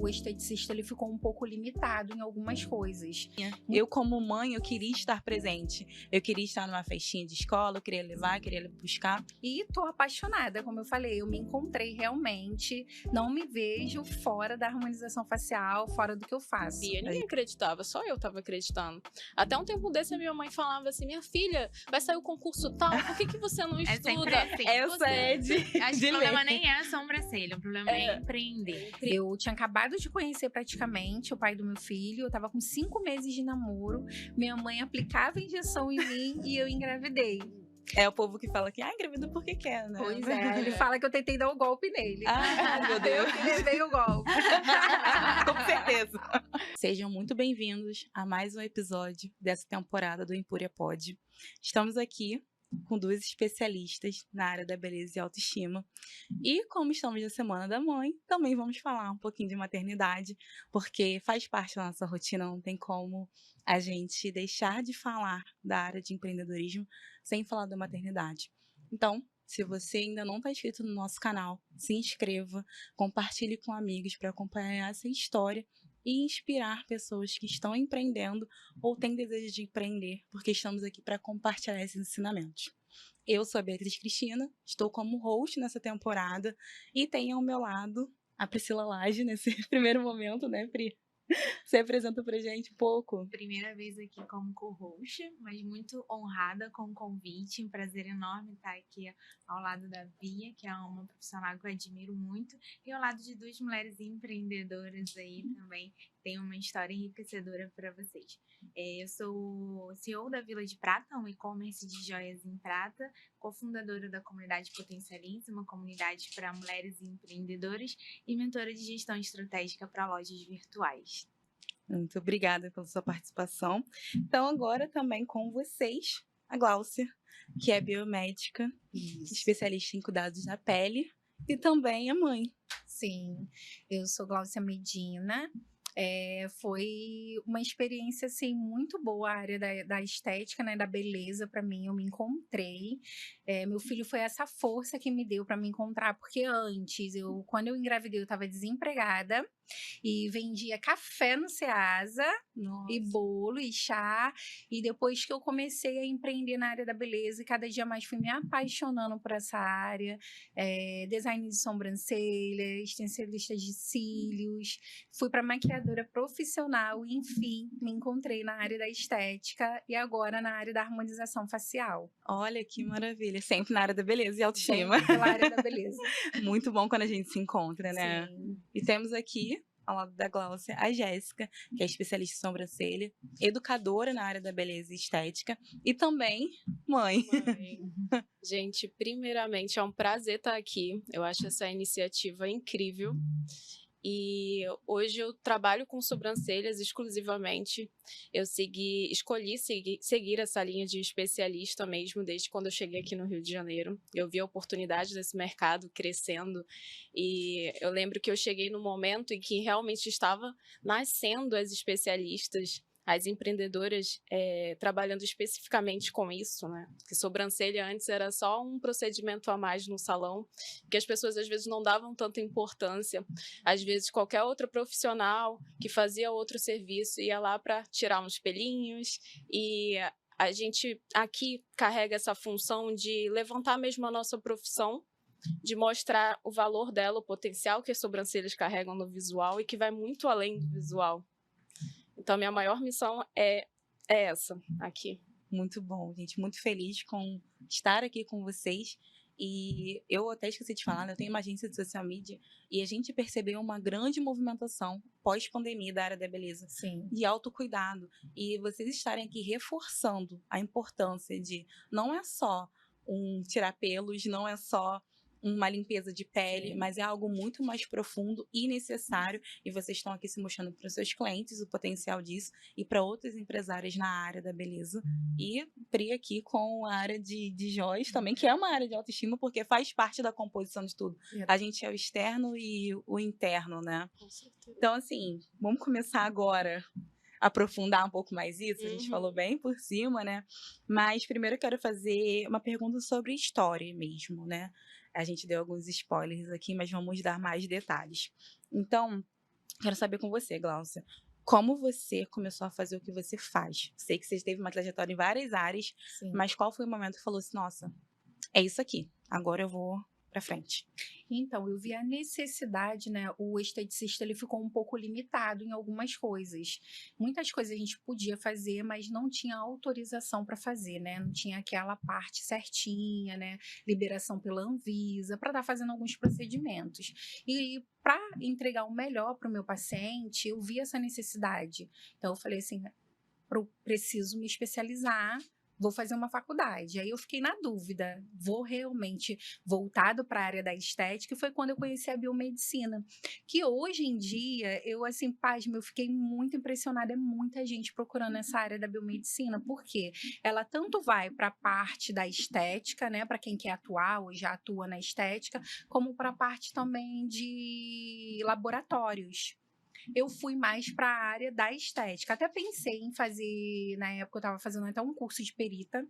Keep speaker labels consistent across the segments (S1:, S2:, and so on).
S1: O esteticista ele ficou um pouco limitado em algumas coisas.
S2: Eu, como mãe, eu queria estar presente. Eu queria estar numa festinha de escola, eu queria levar, queria buscar.
S1: E tô apaixonada, como eu falei, eu me encontrei realmente, não me vejo fora da harmonização facial, fora do que eu faço.
S3: E ninguém acreditava, só eu tava acreditando. Até um tempo desse a minha mãe falava assim, minha filha, vai sair o concurso tal, por que você não estuda?
S4: Sempre assim.
S2: Essa é de
S4: Acho que o problema nem é a sobrancelha, o problema é empreender.
S1: Eu tinha acabado de conhecer praticamente o pai do meu filho, eu tava com 5 meses de namoro, minha mãe aplicava injeção em mim e eu engravidei.
S2: É o povo que fala que, engravida porque quer, né?
S1: Pois é, ele fala que eu tentei dar o golpe nele.
S2: Meu Deus.
S1: Eu que levei o golpe.
S2: Com certeza. Sejam muito bem-vindos a mais um episódio dessa temporada do Empúria Pod. Estamos aqui com 2 especialistas na área da beleza e autoestima. E como estamos na Semana da Mãe, também vamos falar um pouquinho de maternidade, porque faz parte da nossa rotina, não tem como a gente deixar de falar da área de empreendedorismo sem falar da maternidade. Então, se você ainda não está inscrito no nosso canal, se inscreva, compartilhe com amigos para acompanhar essa história e inspirar pessoas que estão empreendendo ou têm desejo de empreender, porque estamos aqui para compartilhar esses ensinamentos. Eu sou a Beatriz Cristina, estou como host nessa temporada e tenho ao meu lado a Priscila Lage nesse primeiro momento, né, Pri? Você apresenta pra gente um pouco?
S4: Primeira vez aqui como co-host, mas muito honrada com o convite. Um prazer enorme estar aqui ao lado da Bia, que é uma profissional que eu admiro muito, e ao lado de 2 mulheres empreendedoras aí também. Tem uma história enriquecedora para vocês. Eu sou CEO da Vila de Prata, um e-commerce de joias em prata, cofundadora da comunidade Potencialize, uma comunidade para mulheres empreendedoras, e mentora de gestão estratégica para lojas virtuais.
S2: Muito obrigada pela sua participação. Então, agora também com vocês, a Gláucia, que é biomédica, especialista em cuidados da pele, e também a mãe.
S1: Sim, eu sou Gláucia Medina. Foi uma experiência assim, muito boa a área da estética, né, da beleza para mim. Eu me encontrei. Meu filho foi essa força que me deu para me encontrar, porque antes, quando eu engravidei, eu estava desempregada e vendia café no Ceasa,
S2: Nossa.
S1: e bolo e chá. E depois que eu comecei a empreender na área da beleza, e cada dia mais fui me apaixonando por essa área, design de sobrancelha, extensionista de cílios, fui para maquiadora profissional e, enfim, me encontrei na área da estética e agora na área da harmonização facial.
S2: Olha que maravilha, sempre na área da beleza e autoestima.
S1: Sempre pela área da beleza.
S2: Muito bom quando a gente se encontra, né?
S1: Sim.
S2: E temos aqui, ao lado da Gláucia, a Jéssica, que é especialista em sobrancelha, educadora na área da beleza e estética e também mãe.
S3: Gente, primeiramente é um prazer estar aqui. Eu acho essa iniciativa incrível. E hoje eu trabalho com sobrancelhas exclusivamente. Eu escolhi seguir essa linha de especialista mesmo desde quando eu cheguei aqui no Rio de Janeiro. Eu vi a oportunidade desse mercado crescendo e eu lembro que eu cheguei no momento em que realmente estava nascendo as especialistas, as empreendedoras trabalhando especificamente com isso, né? Porque sobrancelha antes era só um procedimento a mais no salão, que as pessoas às vezes não davam tanta importância. Às vezes qualquer outro profissional que fazia outro serviço ia lá para tirar uns pelinhos, e a gente aqui carrega essa função de levantar mesmo a nossa profissão, de mostrar o valor dela, o potencial que as sobrancelhas carregam no visual e que vai muito além do visual. Então, minha maior missão é essa aqui.
S2: Muito bom, gente. Muito feliz com estar aqui com vocês. E eu até esqueci de falar, né? Eu tenho uma agência de social media e a gente percebeu uma grande movimentação pós-pandemia da área da beleza.
S1: Sim.
S2: De autocuidado. E vocês estarem aqui reforçando a importância de não é só tirar pelos, não é só uma limpeza de pele, mas é algo muito mais profundo e necessário, e vocês estão aqui se mostrando para os seus clientes o potencial disso e para outras empresárias na área da beleza. E Pri aqui com a área de joias também, que é uma área de autoestima, porque faz parte da composição de tudo. A gente é o externo e o interno, né?
S3: Com certeza.
S2: Então, assim, vamos começar agora aprofundar um pouco mais isso, a gente falou bem por cima, né? Mas primeiro eu quero fazer uma pergunta sobre história mesmo, né? A gente deu alguns spoilers aqui, mas vamos dar mais detalhes. Então, Quero saber com você, Gláucia. Como você começou a fazer o que você faz? Sei que você teve uma trajetória em várias áreas,
S1: Sim.
S2: mas qual foi o momento que falou assim, nossa, é isso aqui, agora eu vou pra frente?
S1: Então, eu vi a necessidade, né? O esteticista ele ficou um pouco limitado em algumas coisas. Muitas coisas a gente podia fazer, mas não tinha autorização para fazer, né? Não tinha aquela parte certinha, né? Liberação pela Anvisa para estar fazendo alguns procedimentos. E para entregar o melhor para o meu paciente, eu vi essa necessidade. Então, eu falei assim: preciso me especializar. Vou fazer uma faculdade. Aí eu fiquei na dúvida, vou realmente voltado para a área da estética, e foi quando eu conheci a biomedicina, que hoje em dia, eu assim, pasme, eu fiquei muito impressionada, é muita gente procurando essa área da biomedicina, porque ela tanto vai para a parte da estética, né, para quem quer atuar ou já atua na estética, como para a parte também de laboratórios. Eu fui mais para a área da estética. Até pensei em fazer, na época eu estava fazendo até um curso de perita,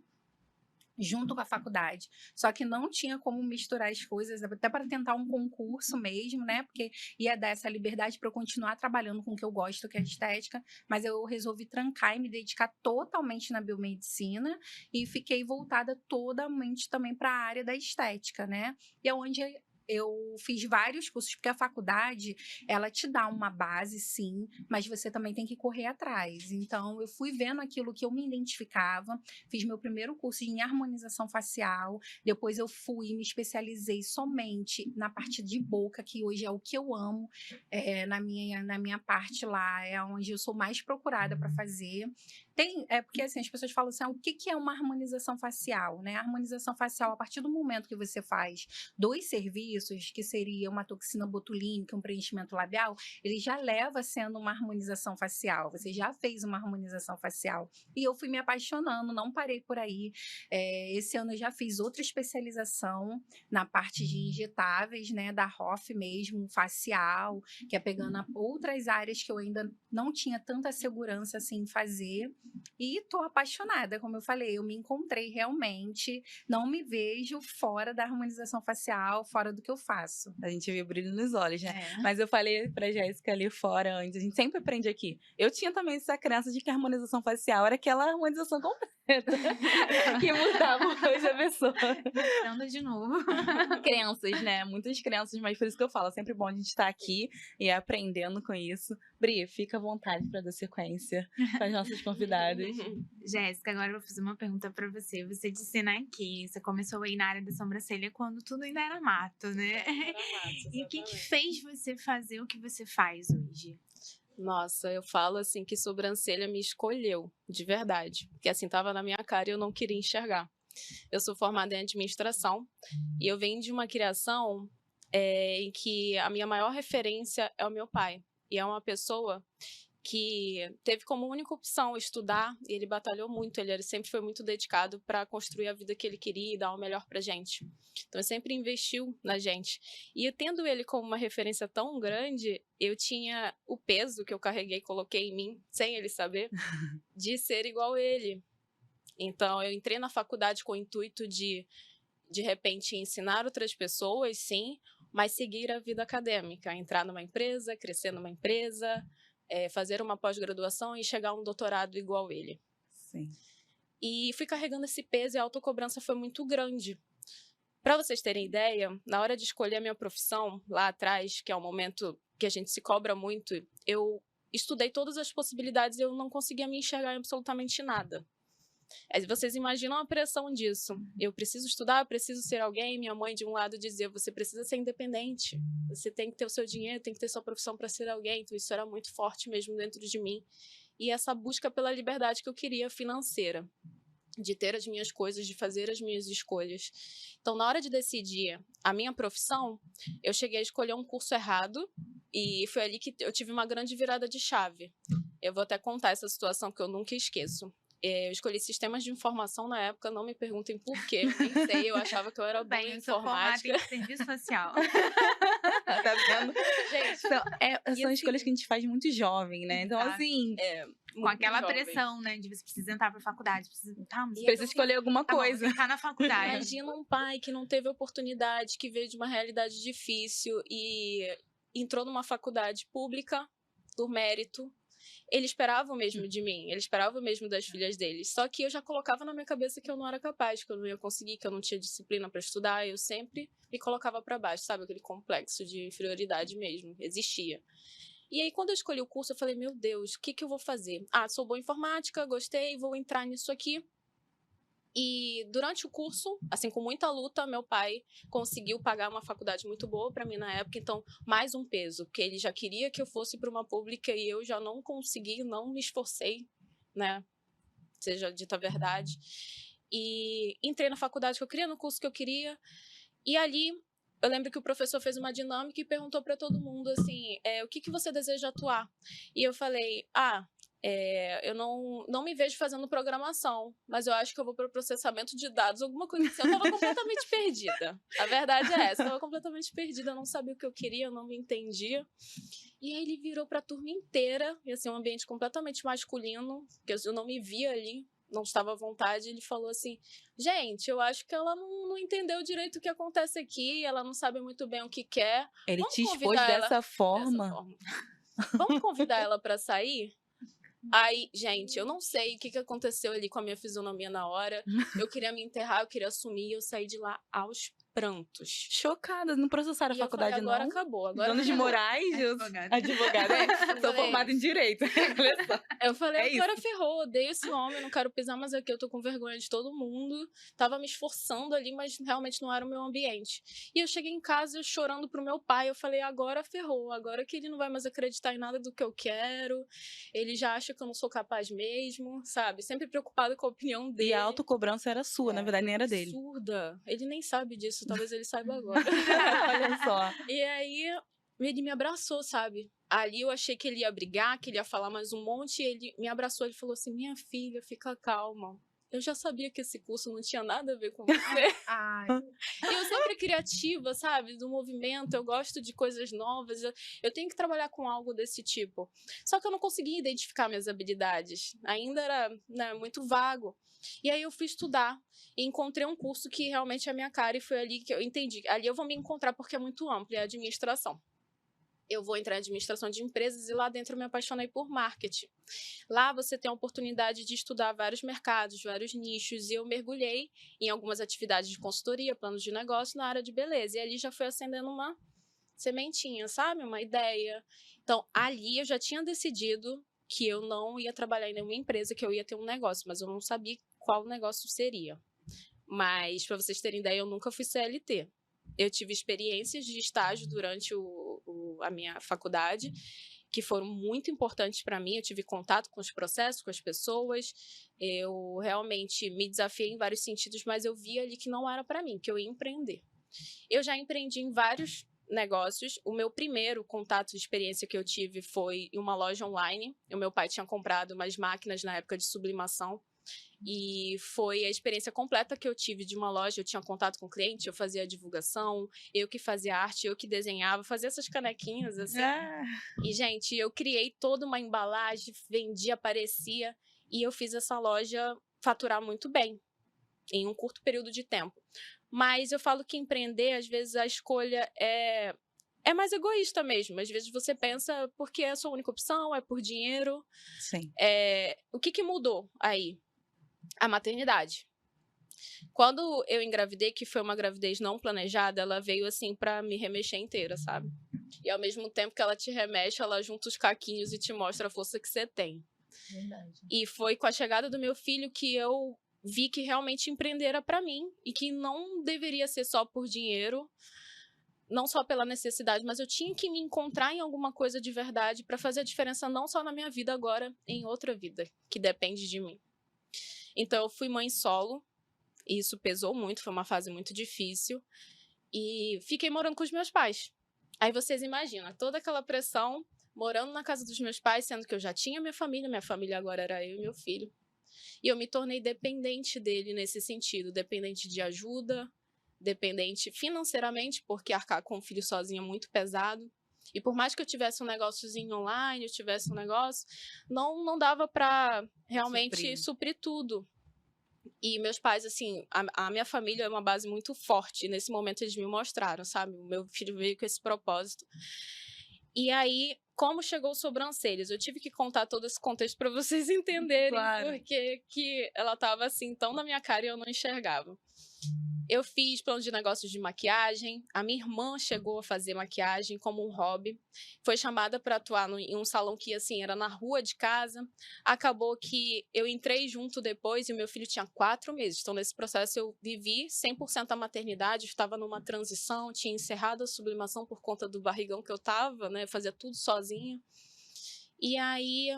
S1: junto com a faculdade, só que não tinha como misturar as coisas, até para tentar um concurso mesmo, né? Porque ia dar essa liberdade para eu continuar trabalhando com o que eu gosto, que é a estética, mas eu resolvi trancar e me dedicar totalmente na biomedicina e fiquei voltada totalmente também para a área da estética, né? E é onde eu fiz vários cursos, porque a faculdade, ela te dá uma base, sim, mas você também tem que correr atrás. Então, eu fui vendo aquilo que eu me identificava, fiz meu primeiro curso em harmonização facial, depois eu fui e me especializei somente na parte de boca, que hoje é o que eu amo, na minha parte lá, é onde eu sou mais procurada para fazer. Porque assim, as pessoas falam assim, o que é uma harmonização facial, né? A harmonização facial, a partir do momento que você faz 2 serviços, que seria uma toxina botulínica, um preenchimento labial, ele já leva sendo uma harmonização facial, você já fez uma harmonização facial. E eu fui me apaixonando, não parei por aí. Esse ano eu já fiz outra especialização na parte de injetáveis, né, da Hoff mesmo, facial, que é pegando outras áreas que eu ainda não tinha tanta segurança assim em fazer. E tô apaixonada, como eu falei, eu me encontrei realmente, não me vejo fora da harmonização facial, fora do que eu faço.
S2: A gente vê o brilho nos olhos, né?
S4: É.
S2: Mas eu falei pra Jéssica ali fora antes, a gente sempre aprende aqui. Eu tinha também essa crença de que a harmonização facial era aquela harmonização completa que mudava hoje a pessoa.
S4: Dando de novo.
S2: Crenças, né? Muitas crenças, mas por isso que eu falo, é sempre bom a gente estar aqui e aprendendo com isso. Bri, fica à vontade para dar sequência com as nossas convidadas.
S4: Jéssica, agora eu vou fazer uma pergunta pra você. Você disse, né, que você começou aí na área da sobrancelha quando tudo ainda era mato, né? E o que fez você fazer o que você faz hoje?
S3: Nossa, eu falo assim que sobrancelha me escolheu, de verdade. Porque assim, tava na minha cara e eu não queria enxergar. Eu sou formada em administração e eu venho de uma criação em que a minha maior referência é o meu pai. E é uma pessoa que teve como única opção estudar, e ele batalhou muito, ele sempre foi muito dedicado para construir a vida que ele queria e dar o melhor pra gente. Então, ele sempre investiu na gente. E eu, tendo ele como uma referência tão grande, eu tinha o peso que eu carreguei e coloquei em mim, sem ele saber, de ser igual a ele. Então, eu entrei na faculdade com o intuito de repente, ensinar outras pessoas, sim, mas seguir a vida acadêmica, entrar numa empresa, crescer numa empresa, fazer uma pós-graduação e chegar a um doutorado igual ele.
S2: Sim.
S3: E fui carregando esse peso e a autocobrança foi muito grande. Para vocês terem ideia, na hora de escolher a minha profissão, lá atrás, que é um momento que a gente se cobra muito, eu estudei todas as possibilidades e eu não conseguia me enxergar em absolutamente nada. Vocês imaginam a pressão disso. Eu preciso estudar, eu preciso ser alguém. Minha mãe, de um lado, dizia, você precisa ser independente. Você tem que ter o seu dinheiro, tem que ter sua profissão para ser alguém. Então, isso era muito forte mesmo dentro de mim. E essa busca pela liberdade que eu queria financeira. De ter as minhas coisas, de fazer as minhas escolhas. Então, na hora de decidir a minha profissão, eu cheguei a escolher um curso errado. E foi ali que eu tive uma grande virada de chave. Eu vou até contar essa situação que eu nunca esqueço. Eu escolhi sistemas de informação na época, não me perguntem por quê, nem sei, eu achava que eu era boa em informática.
S4: Eu sou formada em serviço social.
S2: Tá vendo? Gente, são
S3: assim,
S2: escolhas que a gente faz muito jovem, né? Então,
S4: Exato.
S2: assim,
S4: Com aquela pressão, né, de você precisa entrar pra faculdade,
S2: precisa escolher alguma coisa.
S4: Tá na faculdade.
S3: Imagina um pai que não teve oportunidade, que veio de uma realidade difícil e entrou numa faculdade pública por mérito. Ele esperava o mesmo de mim, ele esperava o mesmo das filhas deles. Só que eu já colocava na minha cabeça que eu não era capaz, que eu não ia conseguir, que eu não tinha disciplina para estudar. Eu sempre me colocava para baixo, sabe? Aquele complexo de inferioridade mesmo, existia. E aí, quando eu escolhi o curso, eu falei, meu Deus, o que eu vou fazer? Ah, sou boa em informática, gostei, vou entrar nisso aqui. E durante o curso, assim, com muita luta, meu pai conseguiu pagar uma faculdade muito boa para mim na época, então mais um peso, porque ele já queria que eu fosse para uma pública e eu já não consegui, não me esforcei, né? Seja dita a verdade. E entrei na faculdade que eu queria, no curso que eu queria, e ali eu lembro que o professor fez uma dinâmica e perguntou para todo mundo assim, o que você deseja atuar? E eu falei, eu não me vejo fazendo programação, mas eu acho que eu vou para o processamento de dados, alguma coisa assim. Eu estava completamente perdida. A verdade é essa, eu estava completamente perdida, eu não sabia o que eu queria, eu não me entendia. E aí ele virou para a turma inteira, e assim, um ambiente completamente masculino, que eu não me via ali, não estava à vontade. Ele falou assim, gente, eu acho que ela não entendeu direito o que acontece aqui, ela não sabe muito bem o que quer.
S2: Ele
S3: Vamos
S2: te expôs
S3: convidar ela
S2: dessa forma.
S3: Vamos convidar ela para sair? Aí, gente, eu não sei o que aconteceu ali com a minha fisionomia na hora. Eu queria me enterrar, eu queria assumir, eu saí de lá aos prantos.
S2: Chocada, não processaram a
S3: E eu falei,
S2: faculdade,
S3: agora
S2: não?
S3: acabou. Agora
S2: Dono de
S3: acabou.
S2: Moraes,
S4: Advogada.
S2: advogada. Sou
S3: falei-
S2: formada em Direito. Olha só.
S3: Eu falei,
S2: É
S3: agora ferrou, odeio esse homem, não quero pisar mais aqui, eu tô com vergonha de todo mundo. Tava me esforçando ali, mas realmente não era o meu ambiente. E eu cheguei em casa chorando pro meu pai, eu falei, agora ferrou, agora que ele não vai mais acreditar em nada do que eu quero, ele já acha que eu não sou capaz mesmo, sabe? Sempre preocupado com a opinião dele.
S2: E a autocobrança era sua, na verdade, nem era dele.
S3: Absurda. Ele nem sabe disso, talvez ele saiba agora.
S2: Olha só.
S3: E aí, ele me abraçou, sabe? Ali eu achei que ele ia brigar, que ele ia falar mais um monte, e ele me abraçou, ele falou assim, minha filha, fica calma. Eu já sabia que esse curso não tinha nada a ver com você.
S1: Ai,
S3: E eu sempre criativa, sabe? Do movimento, eu gosto de coisas novas, eu tenho que trabalhar com algo desse tipo. Só que eu não conseguia identificar minhas habilidades, ainda era, né, muito vago. E aí eu fui estudar e encontrei um curso que realmente é a minha cara, e foi ali que eu entendi. Ali eu vou me encontrar porque é muito amplo, é a administração. Eu vou entrar em administração de empresas e lá dentro eu me apaixonei por marketing. Lá você tem a oportunidade de estudar vários mercados, vários nichos, e eu mergulhei em algumas atividades de consultoria, planos de negócio na área de beleza. E ali já foi acendendo uma sementinha, sabe? Uma ideia. Então, ali eu já tinha decidido que eu não ia trabalhar em nenhuma empresa, que eu ia ter um negócio, mas eu não sabia qual negócio seria. Mas, para vocês terem ideia, eu nunca fui CLT. Eu tive experiências de estágio durante a minha faculdade, que foram muito importantes para mim. Eu tive contato com os processos, com as pessoas. Eu realmente me desafiei em vários sentidos, mas eu vi ali que não era para mim, que eu ia empreender. Eu já empreendi em vários negócios. O meu primeiro contato de experiência que eu tive foi em uma loja online. O meu pai tinha comprado umas máquinas na época de sublimação. E foi a experiência completa que eu tive de uma loja. Eu tinha contato com o cliente, eu fazia a divulgação, eu que fazia arte, eu que desenhava, fazia essas canequinhas assim. E, gente, eu criei toda uma embalagem, vendia, aparecia, e eu fiz essa loja faturar muito bem, em um curto período de tempo. Mas eu falo que empreender, às vezes, a escolha é mais egoísta mesmo. Às vezes você pensa, porque é a sua única opção, é por dinheiro.
S2: Sim.
S3: O que mudou aí? A maternidade. Quando eu engravidei, que foi uma gravidez não planejada, ela veio assim pra me remexer inteira, sabe? E ao mesmo tempo que ela te remexe, ela junta os caquinhos e te mostra a força que você tem.
S1: verdade.
S3: E foi com a chegada do meu filho que eu vi que realmente empreender era pra mim e que não deveria ser só por dinheiro, não só pela necessidade, mas eu tinha que me encontrar em alguma coisa de verdade pra fazer a diferença não só na minha vida agora, em outra vida que depende de mim. Então, eu fui mãe solo, e isso pesou muito, foi uma fase muito difícil, e fiquei morando com os meus pais. Aí vocês imaginam, toda aquela pressão, morando na casa dos meus pais, sendo que eu já tinha minha família agora era eu e meu filho. E eu me tornei dependente dele nesse sentido, dependente de ajuda, dependente financeiramente, porque arcar com um filho sozinho é muito pesado. E por mais que eu tivesse um negóciozinho online, eu tivesse um negócio, não dava para realmente suprir tudo. E meus pais, assim, a minha família é uma base muito forte. E nesse momento eles me mostraram, sabe? O meu filho veio com esse propósito. E aí, como chegou sobrancelhas. Eu tive que contar todo esse contexto para vocês entenderem
S2: Claro.
S3: porque que ela estava assim tão na minha cara e eu não enxergava. Eu fiz plano de negócios de maquiagem. A minha irmã chegou a fazer maquiagem como um hobby. Foi chamada para atuar em um salão que assim era na rua de casa. Acabou que eu entrei junto depois e o meu filho tinha 4 meses. Então, nesse processo, eu vivi 100% a maternidade. Estava numa transição, tinha encerrado a sublimação por conta do barrigão que eu estava, né? Eu fazia tudo sozinha. E aí,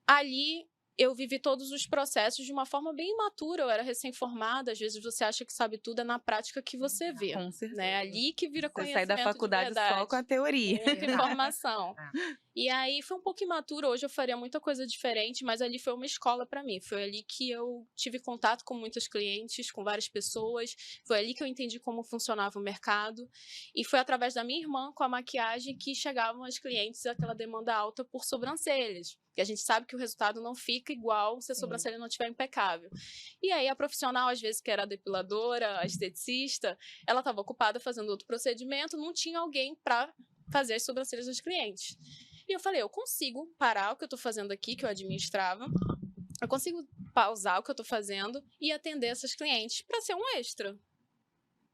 S3: ali, eu vivi todos os processos de uma forma bem imatura. Eu era recém-formada, às vezes você acha que sabe tudo, é na prática que você vê.
S2: Com certeza.
S3: Né? Ali que vira
S2: Você
S3: conhecimento
S2: sai da faculdade
S3: de verdade.
S2: só com a teoria.
S3: Muita
S1: Verdade.
S3: informação. E aí foi um pouco imaturo, hoje eu faria muita coisa diferente, mas ali foi uma escola para mim. Foi ali que eu tive contato com muitos clientes, com várias pessoas. Foi ali que eu entendi como funcionava o mercado. E foi através da minha irmã, com a maquiagem, que chegavam as clientes aquela demanda alta por sobrancelhas. E a gente sabe que o resultado não fica igual se a sobrancelha não estiver impecável. E aí a profissional, às vezes, que era a depiladora, a esteticista, ela estava ocupada fazendo outro procedimento, não tinha alguém para fazer as sobrancelhas dos clientes. E eu falei, eu consigo parar o que eu tô fazendo aqui, que eu administrava, eu consigo pausar o que eu tô fazendo e atender essas clientes para ser um extra.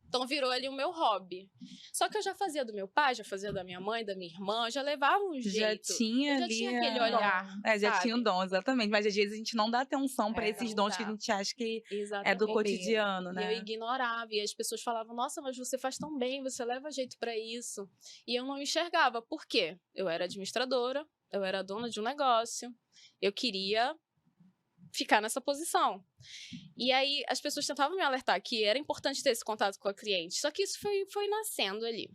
S3: Então virou ali o meu hobby. Só que eu já fazia do meu pai, já fazia da minha mãe, da minha irmã, já levava um jeito.
S2: Já tinha
S3: eu já
S2: ali
S3: tinha aquele olhar.
S2: já
S3: sabe?
S2: tinha um dom, exatamente. Mas às vezes a gente não dá atenção para esses
S3: não
S2: dons que a
S3: dá.
S2: gente acha que é do
S3: Exatamente.
S2: cotidiano,
S3: E eu
S2: né?
S3: ignorava, e as pessoas falavam, nossa, mas você faz tão bem, você leva jeito para isso. E eu não enxergava. Por quê? Eu era administradora, eu era dona de um negócio, eu queria ficar nessa posição. E aí as pessoas tentavam me alertar que era importante ter esse contato com a cliente, só que isso foi nascendo ali.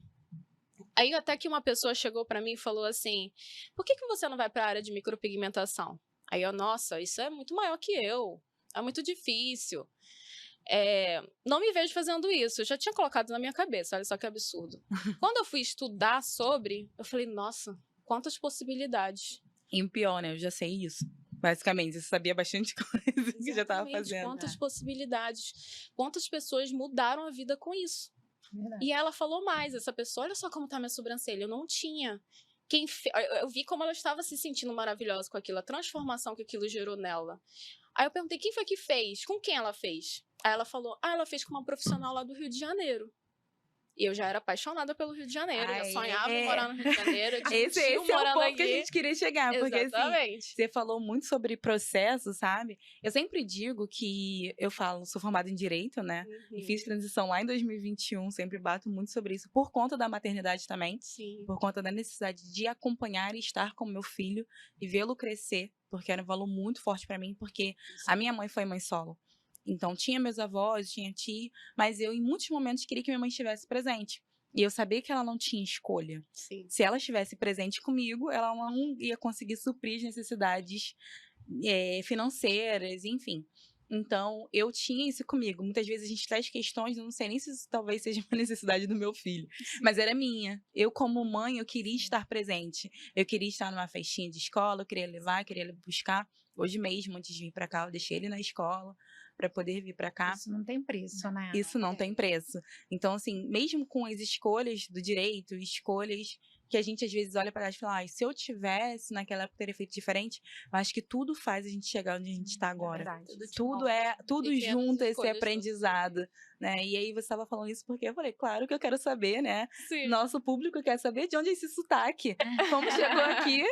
S3: Aí até que uma pessoa chegou para mim e falou assim, por que você não vai para a área de micropigmentação? Aí eu, nossa, isso é muito maior que eu, é muito difícil. Não me vejo fazendo isso, eu já tinha colocado na minha cabeça, olha só que absurdo. Quando eu fui estudar sobre, eu falei, nossa, quantas possibilidades.
S2: E o pior, né? Eu já sei isso. Basicamente, você sabia bastante coisa que já estava
S3: Exatamente,
S2: fazendo.
S3: quantas possibilidades, quantas pessoas mudaram a vida com isso.
S1: Verdade.
S3: E ela falou mais, essa pessoa, olha só como tá minha sobrancelha, eu não tinha. Eu vi como ela estava se sentindo maravilhosa com aquilo, a transformação que aquilo gerou nela. Aí eu perguntei, quem foi que fez? Com quem ela fez? Aí ela falou, ela fez com uma profissional lá do Rio de Janeiro. E eu já era apaixonada pelo Rio de Janeiro, já sonhava em morar no Rio de Janeiro, eu tinha
S2: Esse é o
S3: morando
S2: ponto que a
S3: aqui.
S2: gente queria chegar, porque assim,
S3: Exatamente.
S2: você falou muito sobre processo, sabe? Eu sempre digo que eu sou formada em Direito, né? E fiz transição lá em 2021, sempre bato muito sobre isso, por conta da maternidade também,
S3: Sim.
S2: por conta da necessidade de acompanhar e estar com meu filho e vê-lo crescer, porque era um valor muito forte pra mim, porque a minha mãe foi mãe solo. Então, tinha meus avós, tinha tia, mas eu, em muitos momentos, queria que minha mãe estivesse presente. E eu sabia que ela não tinha escolha.
S3: Sim.
S2: Se ela estivesse presente comigo, ela não ia conseguir suprir as necessidades financeiras, enfim. Então, eu tinha isso comigo. Muitas vezes a gente traz questões, eu não sei nem se isso talvez seja uma necessidade do meu filho, mas era minha. Eu, como mãe, eu queria estar presente. Eu queria estar numa festinha de escola, eu queria levar, queria buscar. Hoje mesmo, antes de vir para cá, eu deixei ele na escola para poder vir para cá.
S1: Isso não tem preço, né?
S2: Isso não tem preço. Então, assim, mesmo com as escolhas do direito, escolhas que a gente às vezes olha para trás e fala, se eu tivesse naquela época teria feito diferente, eu acho que tudo faz a gente chegar onde a gente está agora.
S1: verdade.
S2: Tudo
S3: Pequenas
S2: junto esse
S3: escolhas
S2: aprendizado, né? E aí você estava falando isso porque eu falei, claro que eu quero saber, né?
S3: Sim.
S2: Nosso público quer saber de onde é esse sotaque. Como chegou aqui?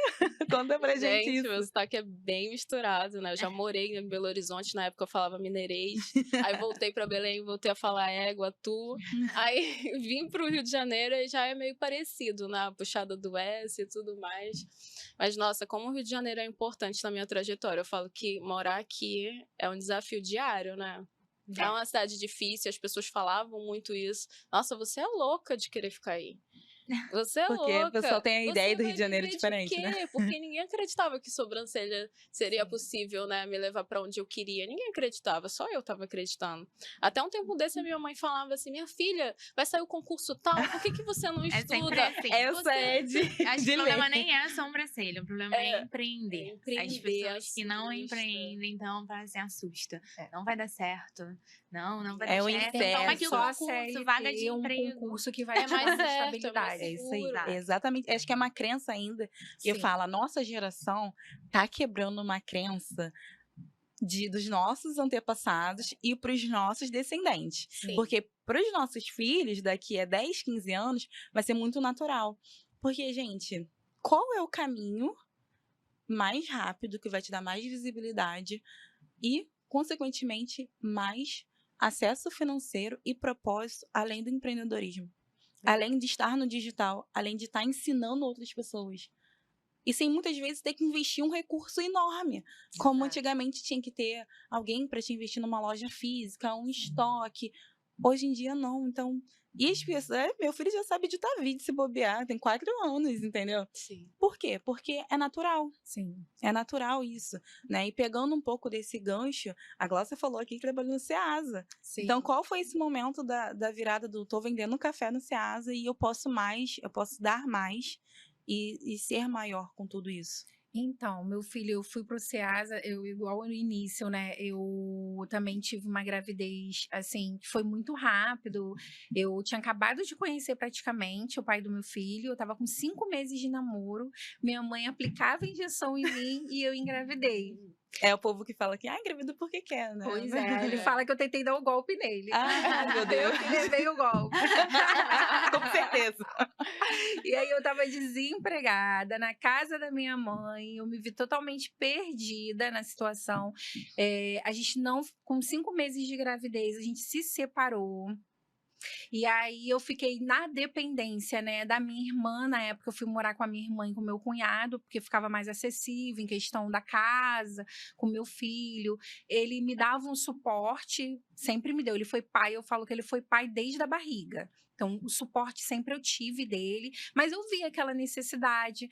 S2: Conta pra gente isso.
S3: Meu sotaque é bem misturado, né? Eu já morei em Belo Horizonte, na época eu falava mineirês. Aí voltei pra Belém, voltei a falar égua, tu. Aí vim pro Rio de Janeiro e já é meio parecido, né? A puxada do S e tudo mais. Mas, nossa, como o Rio de Janeiro é importante na minha trajetória. Eu falo que morar aqui é um desafio diário, né? É uma cidade difícil, as pessoas falavam muito isso. Nossa, você é louca de querer ficar aí. Você é
S2: Porque
S3: louca.
S2: o pessoal tem a ideia do Rio de Janeiro
S3: viver
S2: diferente,
S3: de quê?
S2: né?
S3: Porque ninguém acreditava que sobrancelha seria possível, né? Me levar pra onde eu queria. Ninguém acreditava, só eu tava acreditando. Até um tempo desse, a minha mãe falava assim, minha filha, vai sair o concurso tal, por que você não estuda?
S4: sempre assim.
S2: Essa é de
S4: Acho que o problema
S2: lei.
S4: nem é a sobrancelha, o problema é empreender. As pessoas que não
S3: assusta.
S4: empreendem, então, se assusta. Não vai dar certo. Não vai
S2: É
S4: dar
S2: o
S4: certo.
S2: inferno.
S4: Toma aqui o
S1: Só a
S4: concurso,
S1: CLT
S4: vaga de
S1: é um
S4: emprego.
S1: concurso que vai
S3: É
S1: te
S3: mais
S1: dar
S3: certo,
S1: estabilidade.
S2: É isso aí,
S4: Exato.
S2: exatamente. Acho que é uma crença ainda que eu
S1: Sim.
S2: falo, a nossa geração tá quebrando uma crença dos nossos antepassados e para os nossos descendentes.
S3: Sim.
S2: Porque para os nossos filhos, daqui a 10, 15 anos, vai ser muito natural. Porque, gente, qual é o caminho mais rápido que vai te dar mais visibilidade e, consequentemente, mais acesso financeiro e propósito além do empreendedorismo? Além de estar no digital, além de estar ensinando outras pessoas. E sem muitas vezes ter que investir um recurso enorme. Como
S4: Exato.
S2: antigamente tinha que ter alguém para te investir numa loja física, um estoque. Hoje em dia não. Então, e as pessoas, meu filho já sabe editar vídeo se bobear, tem 4 anos, entendeu?
S3: Sim.
S2: Por quê? Porque é natural.
S1: Sim.
S2: É natural isso, né? E pegando um pouco desse gancho, a Glaucia falou aqui que trabalhou no Ceasa.
S1: Sim.
S2: Então, qual foi esse momento da virada do tô vendendo café no Ceasa e eu posso mais, eu posso dar mais e ser maior com tudo isso?
S1: Então, meu filho, eu fui pro Ceasa, eu igual no início, né? Eu também tive uma gravidez, assim, que foi muito rápido. Eu tinha acabado de conhecer praticamente o pai do meu filho, eu tava com 5 meses de namoro. Minha mãe aplicava injeção em mim e eu engravidei.
S2: É o povo que fala que, engravida porque quer, né?
S1: Pois é, ele fala que eu tentei dar o golpe nele.
S2: Ah, meu
S1: Eu
S2: Deus.
S1: que levei o golpe.
S2: Com certeza.
S1: E aí eu tava desempregada na casa da minha mãe, eu me vi totalmente perdida na situação. A gente não, com 5 meses de gravidez, a gente se separou. E aí eu fiquei na dependência, né, da minha irmã. Na época eu fui morar com a minha irmã e com o meu cunhado, porque ficava mais acessível em questão da casa, com meu filho. Ele me dava um suporte, sempre me deu. Ele foi pai, eu falo que ele foi pai desde a barriga. Então, o suporte sempre eu tive dele, mas eu vi aquela necessidade,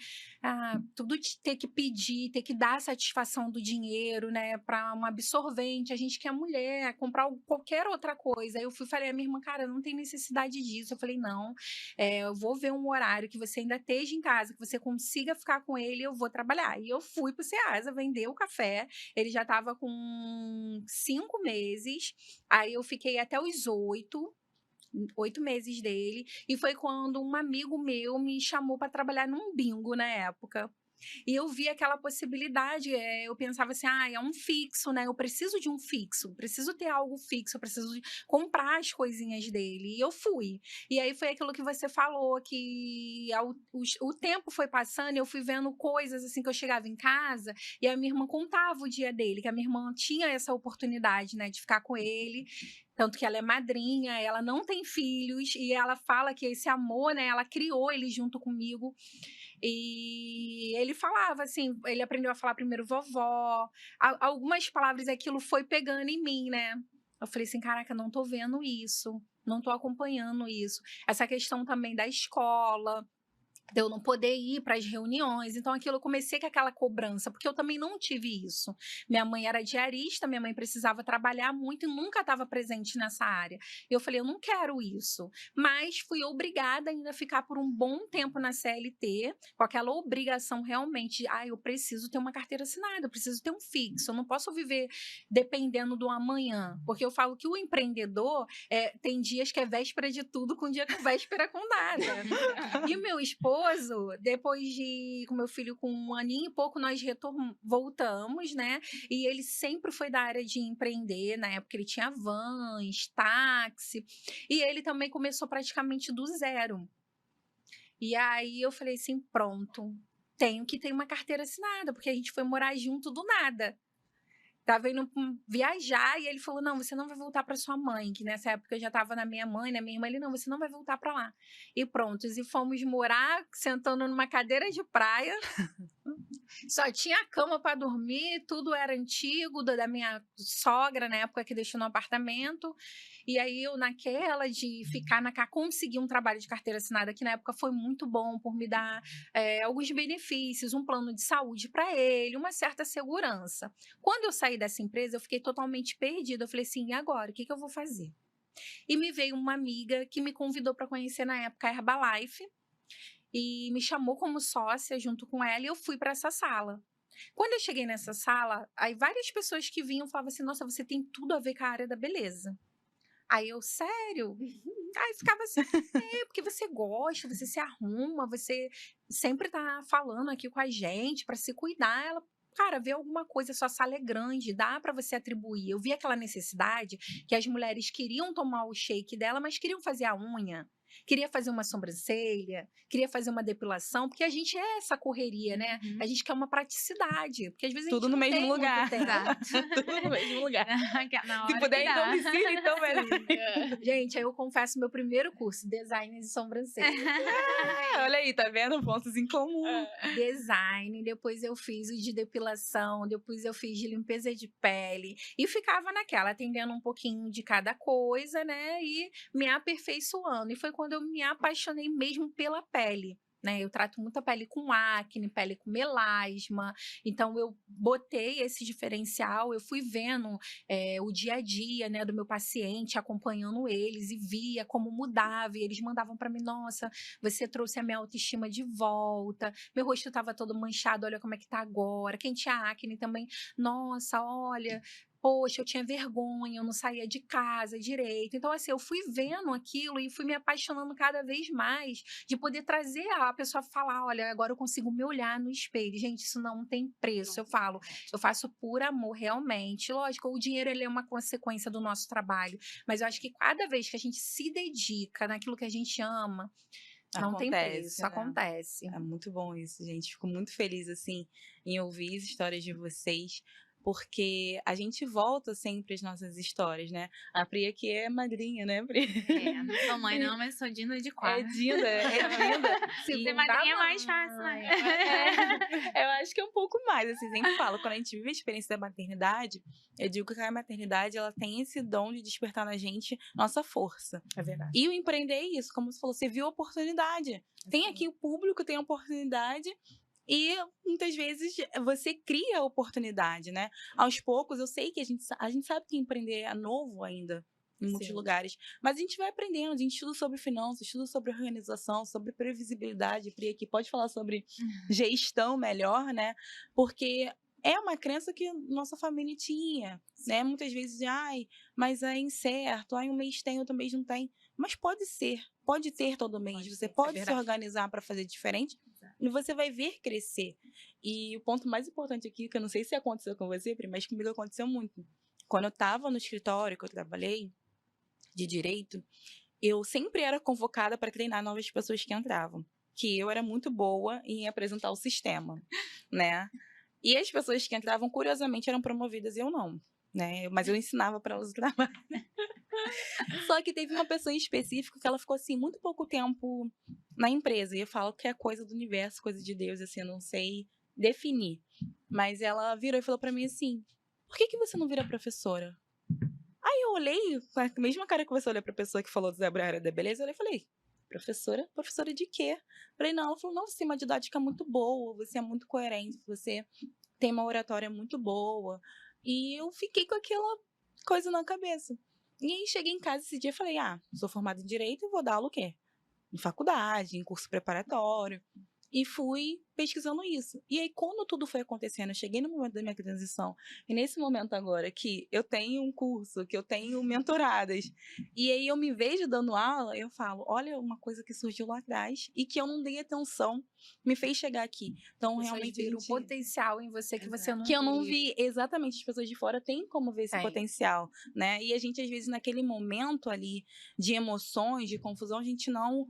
S1: tudo de ter que pedir, ter que dar satisfação do dinheiro, né, para um absorvente. A gente que é mulher, comprar qualquer outra coisa. Aí eu falei à minha irmã, cara, não tem necessidade disso. Eu falei, não, eu vou ver um horário que você ainda esteja em casa, que você consiga ficar com ele, eu vou trabalhar. E eu fui pro Ceasa vender o café, ele já estava com 5 meses, aí eu fiquei até os 8 meses dele, e foi quando um amigo meu me chamou para trabalhar num bingo na época. E eu vi aquela possibilidade, eu pensava assim, é um fixo, né? Eu preciso de um fixo, preciso ter algo fixo, eu preciso comprar as coisinhas dele. E eu fui. E aí foi aquilo que você falou, que o tempo foi passando e eu fui vendo coisas assim que eu chegava em casa e a minha irmã contava o dia dele, que a minha irmã tinha essa oportunidade, né, de ficar com ele. Tanto que ela é madrinha, ela não tem filhos, e ela fala que esse amor, né, ela criou ele junto comigo. E ele falava assim, ele aprendeu a falar primeiro vovó, algumas palavras, aquilo foi pegando em mim, né? Eu falei assim, caraca, não tô vendo isso, não tô acompanhando isso. Essa questão também da escola, de eu não poder ir para as reuniões. Então, aquilo eu comecei com aquela cobrança, porque eu também não tive isso. Minha mãe era diarista, minha mãe precisava trabalhar muito e nunca estava presente nessa área. Eu falei, eu não quero isso. Mas fui obrigada ainda a ficar por um bom tempo na CLT, com aquela obrigação realmente de, eu preciso ter uma carteira assinada, eu preciso ter um fixo, eu não posso viver dependendo do amanhã. Porque eu falo que o empreendedor tem dias que é véspera de tudo, com dia que é véspera com nada. E o meu esposo, depois de com meu filho com 1 aninho e pouco, nós voltamos, né? E ele sempre foi da área de empreender. Na época ele tinha vans, táxi, e ele também começou praticamente do zero. E aí eu falei assim, pronto, tenho que ter uma carteira assinada, porque a gente foi morar junto do nada. Tava indo viajar e ele falou, não, você não vai voltar para sua mãe, que nessa época eu já estava na minha mãe, na minha irmã. Ele, não, você não vai voltar para lá. E pronto, e fomos morar sentando numa cadeira de praia. Só tinha cama para dormir, tudo era antigo, da minha sogra, na época que deixou no apartamento. E aí eu, naquela de ficar na casa, consegui um trabalho de carteira assinada, que na época foi muito bom, por me dar alguns benefícios, um plano de saúde para ele, uma certa segurança. Quando eu saí dessa empresa, eu fiquei totalmente perdida. Eu falei assim, e agora? O que eu vou fazer? E me veio uma amiga que me convidou para conhecer na época a Herbalife, e me chamou como sócia junto com ela, e eu fui para essa sala. Quando eu cheguei nessa sala, aí várias pessoas que vinham falavam assim, nossa, você tem tudo a ver com a área da beleza. Aí eu, sério? Aí ficava assim, porque você gosta, você se arruma, você sempre tá falando aqui com a gente pra se cuidar. Ela, cara, vê alguma coisa, sua sala é grande, dá pra você atribuir. Eu vi aquela necessidade que as mulheres queriam tomar o shake dela, mas queriam fazer a unha. Queria fazer uma sobrancelha, queria fazer uma depilação, porque a gente é essa correria, né? A gente quer uma praticidade, porque às vezes a gente
S2: Tudo no
S1: não
S2: mesmo
S1: tem muito
S2: lugar.
S1: tempo.
S2: Tudo no mesmo lugar.
S4: Na
S2: Se
S4: hora
S2: puder
S4: que
S2: ir em
S4: dá.
S2: domicílio, então melhor.
S1: Gente, aí eu confesso meu primeiro curso, design de sobrancelha.
S2: Olha aí, tá vendo? Pontos em comum.
S1: Design, depois eu fiz o de depilação, depois eu fiz de limpeza de pele e ficava naquela, atendendo um pouquinho de cada coisa, né? E me aperfeiçoando. E foi quando eu me apaixonei mesmo pela pele. Né, eu trato muita pele com acne, pele com melasma, então eu botei esse diferencial, eu fui vendo o dia a dia, né, do meu paciente, acompanhando eles e via como mudava, e eles mandavam para mim, nossa, você trouxe a minha autoestima de volta, meu rosto estava todo manchado, olha como é que tá agora, quem tinha acne também, nossa, olha, poxa, eu tinha vergonha, eu não saía de casa direito. Então, assim, eu fui vendo aquilo e fui me apaixonando cada vez mais de poder trazer a pessoa falar, olha, agora eu consigo me olhar no espelho. Gente, isso não tem preço. Eu falo, eu faço por amor, realmente. Lógico, o dinheiro ele é uma consequência do nosso trabalho, mas eu acho que cada vez que a gente se dedica naquilo que a gente ama, não tem preço,
S2: né?
S1: acontece.
S2: É muito bom isso, gente. Fico muito feliz, assim, em ouvir as histórias de vocês, porque a gente volta sempre às nossas histórias, né? A Pri aqui é madrinha, né, Pri?
S4: Não sou mãe não, mas sou Dinda de
S2: É
S4: quadra.
S2: Dinda, é Dinda.
S4: Ser madrinha é mais fácil, né?
S2: Eu acho que é um pouco mais, assim, sempre falo, quando a gente vive a experiência da maternidade, eu digo que a maternidade, ela tem esse dom de despertar na gente nossa força.
S1: É verdade.
S2: E o empreender é isso, como você falou, você viu a oportunidade. Tem aqui o público, tem a oportunidade, e muitas vezes você cria a oportunidade, né? Aos poucos, eu sei que a gente sabe que empreender é novo ainda, em muitos lugares. Mas a gente vai aprendendo, a gente estuda sobre finanças, estuda sobre organização, sobre previsibilidade. Pri aqui pode falar sobre gestão melhor, né? Porque é uma crença que nossa família tinha, né? Muitas vezes, mas é incerto, um mês tem, outro mês não tem. Mas pode ser, pode ter todo mês. Você pode se organizar para fazer diferente e você vai ver crescer. E o ponto mais importante aqui, que eu não sei se aconteceu com você, Pri, mas comigo aconteceu muito. Quando eu estava no escritório que eu trabalhei, de direito, eu sempre era convocada para treinar novas pessoas que entravam. Que eu era muito boa em apresentar o sistema, né? E as pessoas que entravam, curiosamente, eram promovidas e eu não, né? Mas eu ensinava para elas o trabalho. Só que teve uma pessoa em específico que ela ficou, assim, muito pouco tempo na empresa. E eu falo que é coisa do universo, coisa de Deus, assim, eu não sei definir. Mas ela virou e falou para mim assim, por que você não vira professora? Aí eu olhei, com a mesma cara que você olha pra pessoa que falou do Zé Área da Beleza, eu olhei e falei, professora? Professora de quê? Falei, não. Ela falou, não, você tem uma didática muito boa, você é muito coerente, você tem uma oratória muito boa. E eu fiquei com aquela coisa na cabeça. E aí cheguei em casa esse dia e falei, sou formada em Direito e vou dar aula o quê? Em faculdade, em curso preparatório. E fui pesquisando isso. E aí, quando tudo foi acontecendo, eu cheguei no momento da minha transição. E nesse momento agora que eu tenho um curso, que eu tenho mentoradas, e aí eu me vejo dando aula, eu falo, olha uma coisa que surgiu lá atrás e que eu não dei atenção, me fez chegar aqui. Então, realmente,
S1: viram um potencial em você que você não
S2: que eu não vi. Exatamente, as pessoas de fora têm como ver esse potencial, né? E a gente, às vezes, naquele momento ali de emoções, de confusão, a gente não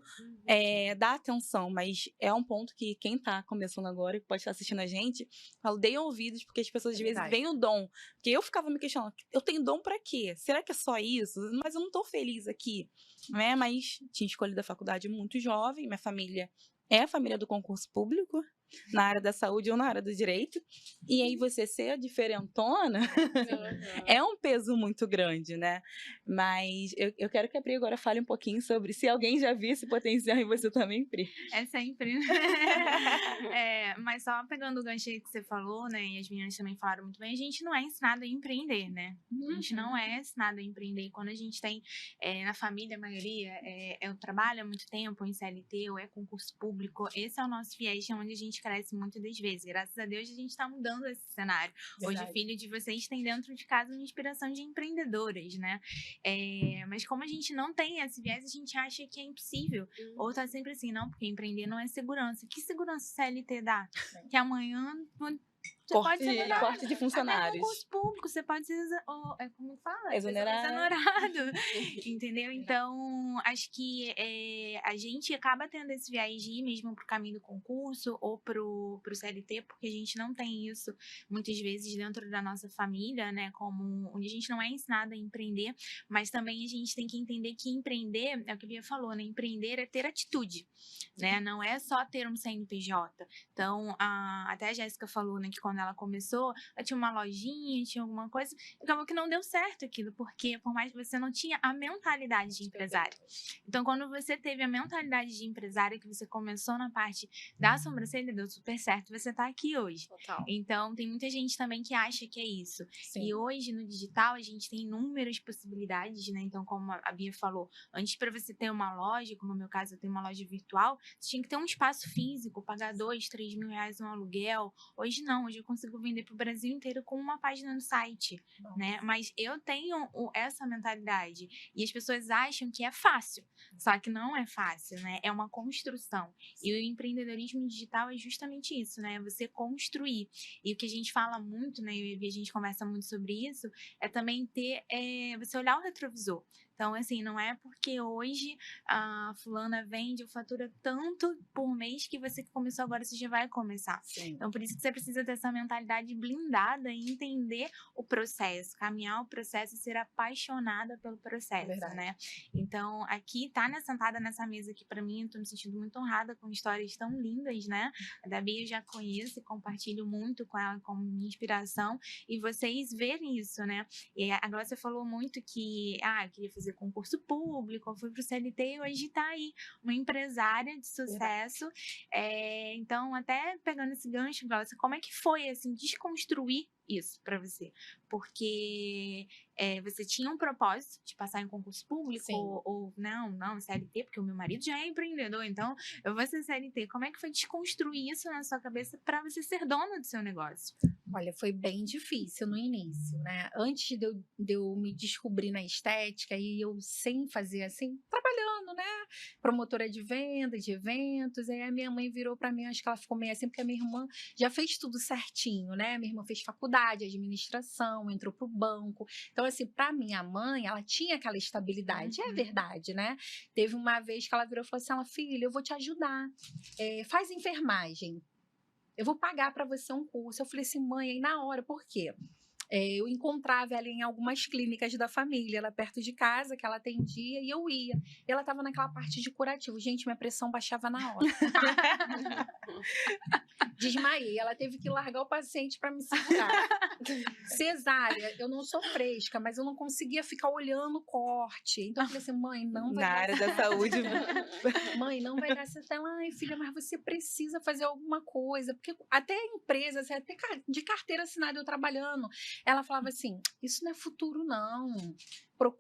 S2: dá atenção, mas é um ponto que quem tá começando agora e pode estar assistindo a gente, fala, deem ouvidos, porque as pessoas às vezes veem o dom. Porque eu ficava me questionando, eu tenho dom pra quê? Será que é só isso? Mas eu não tô feliz aqui, né? Mas tinha escolhido a faculdade muito jovem, minha família é a família do concurso público, na área da saúde ou na área do direito, e aí você ser a diferentona é um peso muito grande, né? Mas eu quero que a Pri agora fale um pouquinho sobre se alguém já viu esse potencial em você também, Pri.
S4: É sempre, mas só pegando o gancho que você falou, né, e as meninas também falaram muito bem, a gente não é ensinado a empreender, né? A gente não é ensinado a empreender. Quando a gente tem, na família, a maioria, eu trabalho há muito tempo em CLT ou é concurso público, esse é o nosso viés, onde a gente gente cresce muito das vezes. Graças a Deus a gente está mudando esse cenário. Hoje o
S2: Verdade.
S4: filho de vocês tem dentro de casa uma inspiração de empreendedoras, né? Mas como a gente não tem esse viés, a gente acha que é impossível. Ou tá sempre assim, não, porque empreender não é segurança. Que segurança o CLT dá? Que amanhã você pode ser exonerado.
S2: Corte de
S4: Até
S2: funcionários.
S4: concurso público, você pode ser, como fala?
S2: Exonerado.
S4: Entendeu? Então, acho que a gente acaba tendo esse viés de ir mesmo pro caminho do concurso ou pro CLT, porque a gente não tem isso, muitas vezes, dentro da nossa família, né? Como onde a gente não é ensinado a empreender, mas também a gente tem que entender que empreender, é o que a Bia falou, né? Empreender é ter atitude, né? Não é só ter um CNPJ. Então, até a Jéssica falou, né, que quando ela começou, ela tinha uma lojinha, tinha alguma coisa, e acabou que não deu certo aquilo, porque por mais que você não tinha a mentalidade de empresária. Então, quando você teve a mentalidade de empresária, que você começou na parte da sobrancelha, deu super certo, você tá aqui hoje.
S3: Total.
S4: Então, tem muita gente também que acha que é isso.
S1: Sim.
S4: E hoje, no digital, a gente tem inúmeras possibilidades, né? Então, como a Bia falou, antes para você ter uma loja, como no meu caso, eu tenho uma loja virtual, você tinha que ter um espaço físico, pagar 2, 3 mil reais no aluguel. Hoje não, hoje eu consigo vender pro Brasil inteiro com uma página no site, né? Mas eu tenho essa mentalidade e as pessoas acham que é fácil, só que não é fácil, né? É uma construção. E o empreendedorismo digital é justamente isso, né? É você construir. E o que a gente fala muito, né? E a gente conversa muito sobre isso, é também ter, você olhar o retrovisor. Então, assim, não é porque hoje a fulana vende ou fatura tanto por mês que você que começou agora, você já vai começar.
S1: Sim.
S4: Então, por isso que você precisa ter essa mentalidade blindada e entender o processo, caminhar o processo e ser apaixonada pelo processo,
S1: Verdade.
S4: né? Então, aqui, sentada nessa mesa aqui pra mim, eu tô me sentindo muito honrada com histórias tão lindas, né? A da Bia eu já conheço e compartilho muito com ela como minha inspiração. E vocês verem isso, né? E agora você falou muito que, eu queria fazer concurso público, eu fui pro CLT e hoje tá aí, uma empresária de sucesso. Então, até pegando esse gancho, Glaucia, como é que foi, assim, desconstruir isso para você? Porque você tinha um propósito de passar em concurso público
S1: Sim.
S4: ou não, CLT, porque o meu marido já é empreendedor, então eu vou ser CLT. Como é que foi desconstruir isso na sua cabeça para você ser dona do seu negócio?
S1: Olha, foi bem difícil no início, né? Antes de eu me descobrir na estética, e eu sem fazer assim, trabalhando, né? Promotora de venda, de eventos. Aí a minha mãe virou para mim, acho que ela ficou meio assim, porque a minha irmã já fez tudo certinho, né? Minha irmã fez faculdade, administração, entrou pro banco. Então, assim, para minha mãe, ela tinha aquela estabilidade, é verdade, né? Teve uma vez que ela virou e falou assim: filha, eu vou te ajudar, faz enfermagem. Eu vou pagar para você um curso. Eu falei assim, mãe, aí na hora, por quê? Eu encontrava ela em algumas clínicas da família, ela perto de casa, que ela atendia, e eu ia. E ela estava naquela parte de curativo. Gente, minha pressão baixava na hora. Desmaiei. Ela teve que largar o paciente para me segurar. Cesárea, eu não sou fresca, mas eu não conseguia ficar olhando o corte. Então eu falei assim, mãe, não vai
S2: Na
S1: dar
S2: área da
S1: certo.
S2: saúde.
S1: Mãe, não vai dar certo. Ela, ai, filha, mas você precisa fazer alguma coisa. Porque até empresas, até de carteira assinada eu trabalhando, ela falava assim, isso não é futuro, não.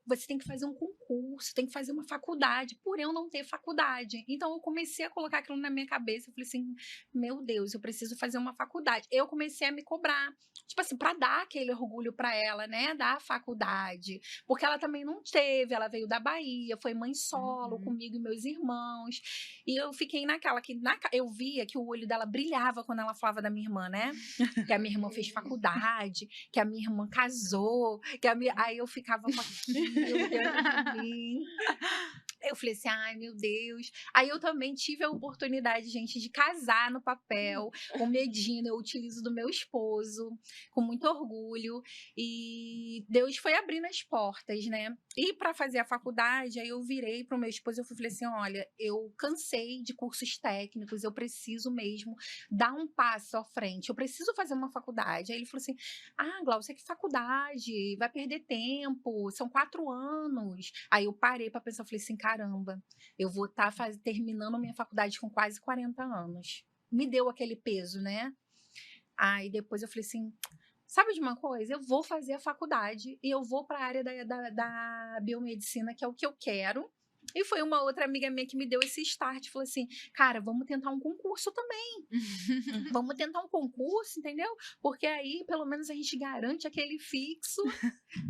S1: Você tem que fazer um concurso, tem que fazer uma faculdade, por eu não ter faculdade. Então, eu comecei a colocar aquilo na minha cabeça. Eu falei assim, meu Deus, eu preciso fazer uma faculdade. Eu comecei a me cobrar, tipo assim, para dar aquele orgulho para ela, né, da faculdade. Porque ela também não teve, ela veio da Bahia, foi mãe solo, comigo e meus irmãos. E eu fiquei naquela, eu via que o olho dela brilhava quando ela falava da minha irmã, né? Que a minha irmã fez faculdade, que a minha irmã casou, aí eu ficava com aquilo dentro de mim. Eu falei assim, ai meu Deus. Aí eu também tive a oportunidade, gente, de casar no papel, com medinho, eu utilizo do meu esposo, com muito orgulho. E Deus foi abrindo as portas, né? E para fazer a faculdade, aí eu virei para o meu esposo e eu falei assim, olha, eu cansei de cursos técnicos, eu preciso mesmo dar um passo à frente, eu preciso fazer uma faculdade. Aí ele falou assim, Glaucia, que faculdade? Vai perder tempo, são 4 anos. Aí eu parei para pensar, eu falei assim, caramba, eu vou estar terminando a minha faculdade com quase 40 anos. Me deu aquele peso, né? Aí depois eu falei assim, sabe de uma coisa? Eu vou fazer a faculdade e eu vou para a área da biomedicina, que é o que eu quero. E foi uma outra amiga minha que me deu esse start, falou assim, cara, vamos tentar um concurso também. Vamos tentar um concurso, entendeu? Porque aí, pelo menos, a gente garante aquele fixo.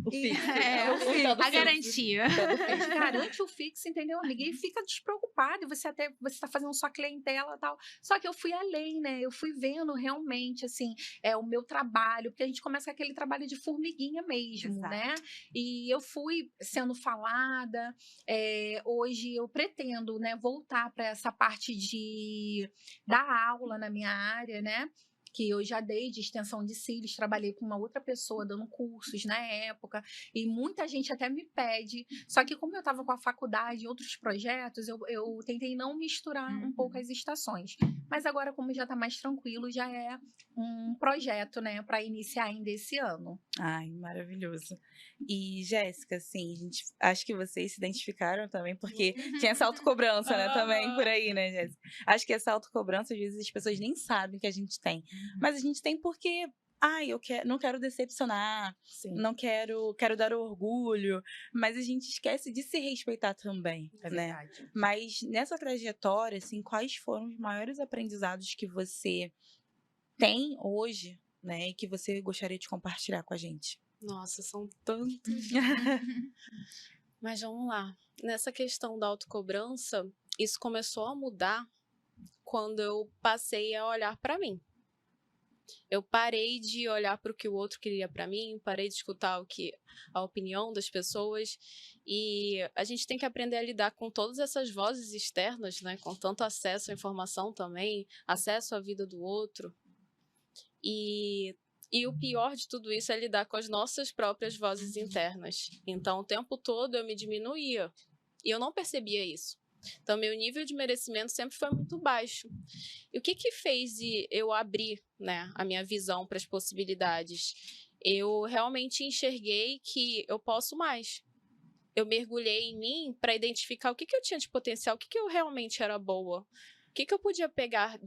S2: O
S1: E-
S2: fixo.
S1: É, o
S2: tal
S1: fixo.
S2: do
S4: A
S2: fixo.
S4: garantia.
S2: Tal do
S1: A gente
S2: fixo.
S1: garante o fixo, entendeu, amiga? E fica despreocupado, você tá fazendo sua clientela e tal. Só que eu fui além, né? Eu fui vendo realmente, assim, o meu trabalho, porque a gente começa com aquele trabalho de formiguinha mesmo,
S4: Exato.
S1: né? E eu fui sendo falada, hoje eu pretendo, né, voltar para essa parte de dar aula na minha área, né? Que eu já dei de extensão de cílios, trabalhei com uma outra pessoa dando cursos na época, e muita gente até me pede. Só que como eu estava com a faculdade e outros projetos, eu tentei não misturar um pouco as estações. Mas agora, como já está mais tranquilo, já é um projeto, né, para iniciar ainda esse ano.
S2: Ai, maravilhoso. E, Jéssica, assim, acho que vocês se identificaram também, porque tinha essa autocobrança, né, também por aí, né, Jéssica? Acho que essa autocobrança, às vezes, as pessoas nem sabem que a gente tem. Mas a gente tem porque, não quero decepcionar,
S1: Sim.
S2: não quero dar orgulho, mas a gente esquece de se respeitar também,
S1: É
S2: né?
S1: verdade.
S2: Mas nessa trajetória, assim, quais foram os maiores aprendizados que você tem hoje, né, e que você gostaria de compartilhar com a gente?
S3: Nossa, são tantos. Mas vamos lá. Nessa questão da autocobrança, isso começou a mudar quando eu passei a olhar para mim. Eu parei de olhar para o que o outro queria para mim, parei de escutar a opinião das pessoas, e a gente tem que aprender a lidar com todas essas vozes externas, né? Com tanto acesso à informação também, acesso à vida do outro. E o pior de tudo isso é lidar com as nossas próprias vozes internas. Então, o tempo todo eu me diminuía e eu não percebia isso. Então, meu nível de merecimento sempre foi muito baixo. E o que fez eu abrir, né, a minha visão para as possibilidades? Eu realmente enxerguei que eu posso mais. Eu mergulhei em mim para identificar o que eu tinha de potencial, o que eu realmente era boa, o que eu podia pegar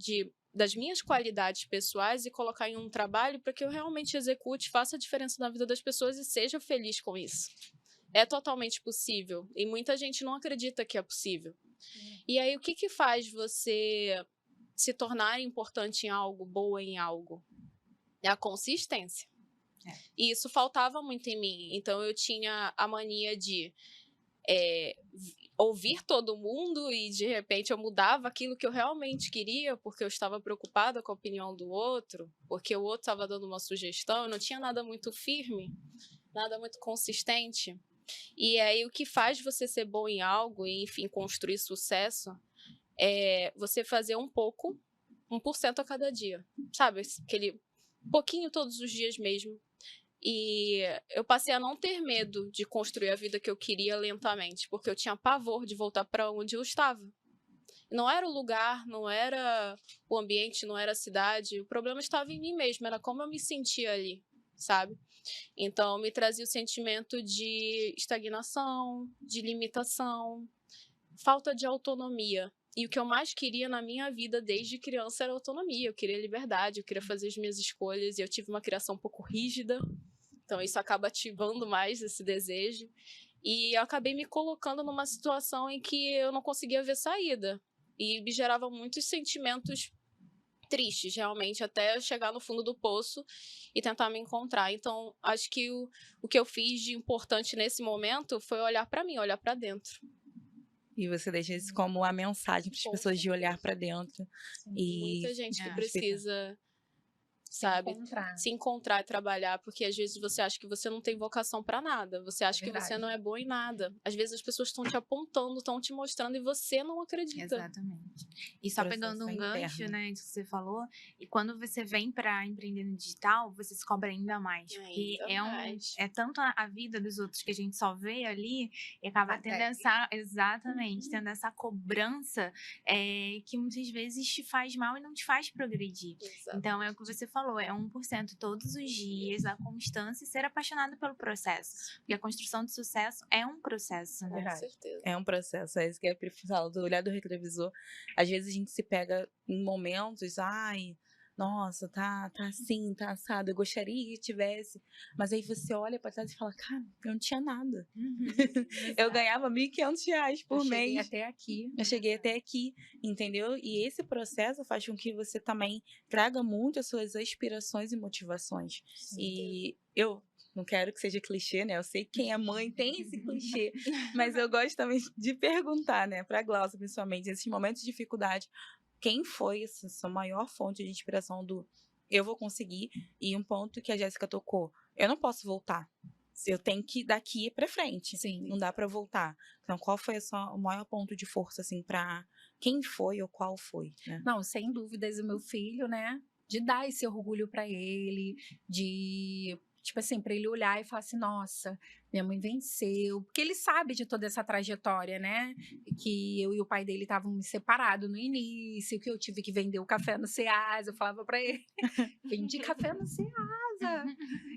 S3: das minhas qualidades pessoais e colocar em um trabalho para que eu realmente execute, faça a diferença na vida das pessoas e seja feliz com isso. É totalmente possível e muita gente não acredita que é possível. E aí, o que faz você se tornar importante em algo, boa em algo? É a consistência. E isso faltava muito em mim. Então, eu tinha a mania de ouvir todo mundo e, de repente, eu mudava aquilo que eu realmente queria porque eu estava preocupada com a opinião do outro, porque o outro estava dando uma sugestão, eu não tinha nada muito firme, nada muito consistente. E aí, o que faz você ser bom em algo e, enfim, construir sucesso é você fazer 1% a cada dia, sabe? Aquele pouquinho todos os dias mesmo. E eu passei a não ter medo de construir a vida que eu queria lentamente, porque eu tinha pavor de voltar para onde eu estava. Não era o lugar, não era o ambiente, não era a cidade. O problema estava em mim mesma, era como eu me sentia ali, sabe? Então, me trazia o sentimento de estagnação, de limitação, falta de autonomia. E o que eu mais queria na minha vida desde criança era autonomia. Eu queria liberdade, eu queria fazer as minhas escolhas. E eu tive uma criação um pouco rígida, então isso acaba ativando mais esse desejo. E eu acabei me colocando numa situação em que eu não conseguia ver saída. E me gerava muitos sentimentos tristes, realmente, até eu chegar no fundo do poço e tentar me encontrar. Então, acho que o que eu fiz de importante nesse momento foi olhar para mim, olhar para dentro.
S2: E você deixa isso como a mensagem para as pessoas de olhar para dentro. E
S3: muita gente que
S2: respeitar.
S3: precisa, sabe, se encontrar e trabalhar, porque às vezes você acha que você não tem vocação para nada, você acha que você não é boa em nada. Às vezes as pessoas estão te apontando, estão te mostrando e você não acredita.
S4: Exatamente. E só pegando um gancho,
S2: interno.
S4: né, disso que você falou, e quando você vem para empreender no digital, você se cobra ainda mais. Porque é tanto a vida dos outros que a gente só vê ali e acaba tendo essa, tendo essa cobrança que muitas vezes te faz mal e não te faz progredir.
S3: Exato.
S4: Então, é o que você falou, é 1% todos os dias, a constância e ser apaixonado pelo processo. Porque a construção de sucesso é um processo, né?
S3: Com certeza.
S2: É um processo, é isso que eu falo, do olhar do retrovisor. Às vezes a gente se pega em momentos, nossa, tá assim, tá assado, eu gostaria que tivesse. Mas aí você olha pra trás e fala, cara, eu não tinha nada. Eu ganhava R$ 1.500 por
S1: Eu cheguei
S2: mês.
S1: até aqui.
S2: Eu cheguei até aqui, entendeu? E esse processo faz com que você também traga muito as suas aspirações e motivações. E eu não quero que seja clichê, né? Eu sei que quem é mãe tem esse clichê, mas eu gosto também de perguntar, né, pra Glaucia, principalmente, nesses momentos de dificuldade, quem foi essa sua maior fonte de inspiração do eu vou conseguir? E um ponto que a Jéssica tocou, eu não posso voltar. Eu tenho que ir daqui pra frente.
S1: Sim.
S2: Não dá pra voltar. Então, qual foi o maior ponto de força, assim, pra quem foi ou qual foi, né?
S1: Não, sem dúvidas, o meu filho, né? De dar esse orgulho pra ele, de, tipo assim, pra ele olhar e falar assim, nossa, minha mãe venceu. Porque ele sabe de toda essa trajetória, né? Que eu e o pai dele estavam separados no início, que eu tive que vender o café no Ceasa. Eu falava pra ele, vendi café no Ceasa.